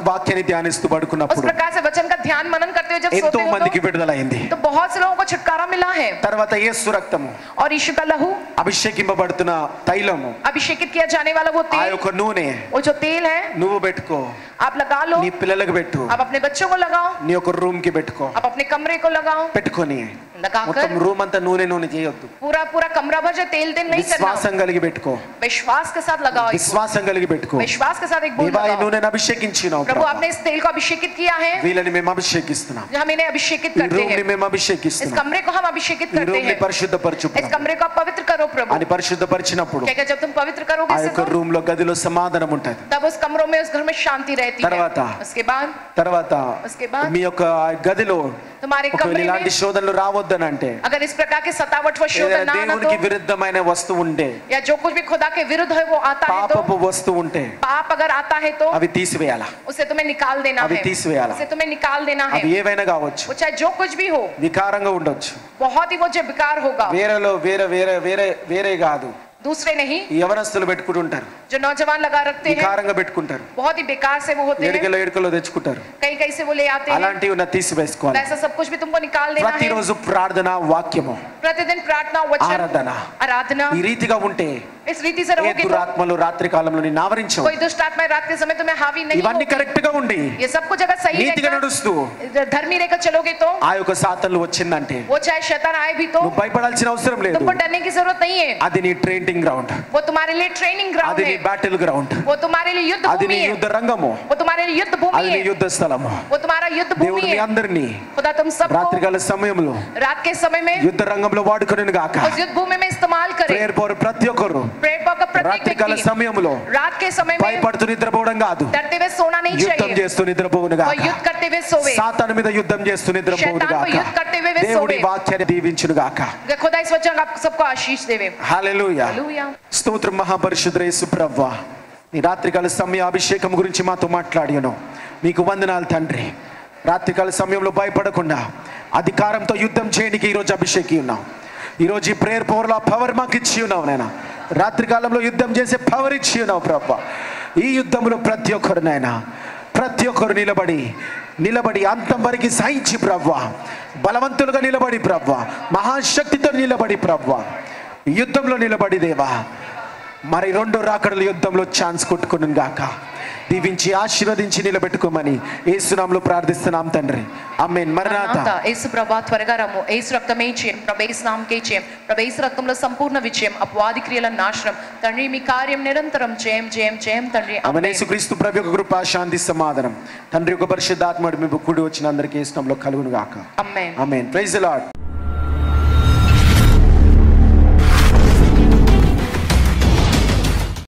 వాక్యాన్ని ధ్యానిస్తూ उस పడుకున్నప్పుడు प्रकार से वचन का ध्यान मनन करते हुए जब ఎంతో सोते हो మందికి విడుదలైంది. तो बहुत से लोगों को छुटकारा मिला है. తర్వాత యేసు రక్తము, और यीशु का लहू, అభిషేకింపబడుతున్న తైలము, अभिषेकित किया जाने वाला वो ఆ तेल, యొక్క నూనె वो जो तेल है నువ్వు పెట్టుకో, आप लगा लो. నీ పిల్లలకు పెట్టు, आप अपने बच्चों को लगाओ, నీ యొక్క రూమ్ కి పెట్టుకో, आप अपने कमरे को लगाओ, పెట్టుకొని लगाकर మొత్తం రూమ్ అంతా నూనె నూనె చేయొద్దు. पूरा पूरा कमरा भर जो तेल तेल नहीं करना, విశ్వాసం కలిగి పెట్టుకో. विश्वास के साथ लगाओ, విశ్వాసం కలిగి పెట్టుకో. विश्वास के साथ एक बूंद దేవా ఈ लगाओ। నూనెను అభిషేకించినావు प्रभु ప్రభు. आपने इस तेल को अभिषेकित किया है, వీళ్ళని మేము అభిషేకిస్తున్నాం. हम इन्हें अभिषेकित ఈ करते రూమ్ ని हैं, మేము इस అభిషేకిస్తున్నాం. कमरे को हम अभिषेकित ఈ करते రూమ్ ని हैं, పరిశుద్ధపరచు इस ప్రభు. कमरे को आप पवित्र करो प्रभु। అని పరిశుద్ధపరిచినప్పుడు क्या जब तुम पवित्र ఆ करोगे इसे యొక్క तो రూమ్ లో గదిలో సమాధానం ఉంటది. तब उस कमरों में, उस घर में शांति रहती है। తర్వాత उसके बाद మీ యొక్క ఆ గదిలో तुम्हारे ఒకవేళ कमरे ఇలాంటి में శోధనలు రావద్దని అంటే, अगर इस प्रकार के सतावट व शोधन ఏదైనా ना आना దేవునికి तो, విరుద్ధమైన వస్తువు ఉంటే, या जो कुछ भी खुदा के विरुद्ध है वो आता है तो, పాపపు వస్తువు ఉంటే पाप अगर आता है तो అవి తీసివేయాలా. उसे तुम्हें निकाल देना अभी है, 30 వేయాలా. उसे तुम्हें निकाल देना है। అవి ఏవైనా కావచ్చు. वो चाहे जो कुछ भी हो, వికారంగా ఉండొచ్చు. बहुत ही वो जो बेकार होगा, వేరేలో వేరే వేరే వేరే వేరే కాదు. दूसरे नहीं, ఈ యవనస్తులు పెట్టుకుంటుంటారు, जो नौजवान लगा रखते हैं, వికారంగా పెట్టుకుంటారు, बहुत ही बेकार से वो होते हैं, ఎడుకలో తెచ్చుకుంటారు. कहीं कहीं से वो ले आते हैं। అలాంటివి ఉన్న तो తీసివేసుకోవాలి. ऐसा सब कुछ भी तुमको निकाल देना है। ప్రతిరోజు ప్రార్థన వాక్యము प्रतिदिन प्रार्थना वचन ఆరాధన आराधना, ఈ రీతిగా ఉంటే इस रीति से ఏ रहोगे तो దురాత్మలు రాత్రి కాలంలో నిన్ను ఆవరించవు. कोई दुष्ट आत्मा रात के समय तुम्हें हावी नहीं ఇవన్నీ होगी। కరెక్ట్ గా ఉండి ये सब कुछ अगर सही నీతిగా रहकर, నడుస్తూ धर्मी रहकर चलोगे तो ఆ యొక్క సాతాను వచ్చిందంటే वो चाहे शैतान आए भी तो నువ్వు భయపడాల్సిన అవసరం లేదు. तुमको डरने की जरूरत नहीं है। అది నీ ట్రైనింగ్ గ్రౌండ్, वो तुम्हारे लिए ट्रेनिंग ग्राउंड అది నీ है, బ్యాటిల్ గ్రౌండ్, वो तुम्हारे लिए युद्ध అది भूमि నీ है, యుద్ధ రంగము, वो तुम्हारे लिए युद्ध అది भूमि నీ है, యుద్ధ స్థలము. वो तुम्हारा युद्ध దేవుడు भूमि మీ है। అందరినీ खुदा तुम सबको రాత్రికాల సమయంలో रात के समय में యుద్ధ రంగంలో వాడుకొనును గాక. उस युद्ध भूमि में इस्तेमाल करे। ప్రేయర్ పవర్ ప్రతి ఒక్కరు प्रेयर का प्रत्येक రాత్రికాల व्यक्ति సమయంలో रात के समय में భయపడుతూ నిద్రపోవడం కాదు, डरते हुए सोना नहीं యుద్ధం चाहिए, చేస్తూ నిద్రపోవును वो గాక. युद्ध करते हुए सोवे। సాతాను మీద యుద్ధం చేస్తూ నిద్రపోవును शैतान को గాక. युद्ध करते हुए वे దేవుడి सोवे। వాక్యాన్ని దీవించును గాక. खुदा इस वचन आप सबको आशीष देवे। హల్లెలూయా. हालेलुया। స్తోత్రం మహాపరిశుద్ధ యేసు ప్రభువా, నీ రాత్రికాల సమయ అభిషేకం గురించి మాతో మాట్లాడాను. మీకు వందనాలు తండ్రి. రాత్రికాల సమయంలో భయపడకుండా అధికారంతో యుద్ధం చేయడానికి ఈరోజు అభిషేకి ఉన్నాం. ఈరోజు ఈ ప్రేయర్ పవర్లో పవర్ మాకు ఇచ్చి ఉన్నావు నాయన. రాత్రికాలంలో యుద్ధం చేసే పవర్ ఇచ్చి ఉన్నావు ప్రభా. ఈ యుద్ధంలో ప్రతి ఒక్కరు నాయన, ప్రతి ఒక్కరు నిలబడి అంతం వరకు సహించి ప్రవ్వా, బలవంతులుగా నిలబడి ప్రవ్వా, మహాశక్తితో నిలబడి ప్రవ్వా, యుద్ధంలో నిలబడి దేవా మరి రెండో రాకడల యుద్ధంలో ఛాన్స్ కొట్టుకును గాక. దీవించి ఆశీర్వదించి నిలబెట్టుకోమని యేసునామములో ప్రార్థిస్తున్నాం తండ్రి. ఆమేన్. మరణాత. యేసు ప్రభా త్వరగా రమ్ము. యేసు రక్తమే జయం, ప్రభు యేసు నామకే జయం, ప్రభు యేసు రక్తంలో సంపూర్ణ విజయం, అపవాది క్రియల నాశనం. తండ్రి మీ కార్యం నిరంతరం జయం జయం జయం తండ్రి. ఆమేన్. యేసుక్రీస్తు ప్రభు యొక్క కృప, శాంతి, సమాధానం తండ్రి యొక్క పరిశుద్ధాత్మ మీ కుడి వచ్చిన అందరికీ యేసు నామములో కలుగును గాక. ఆమేన్. ఆమేన్. Praise the lord.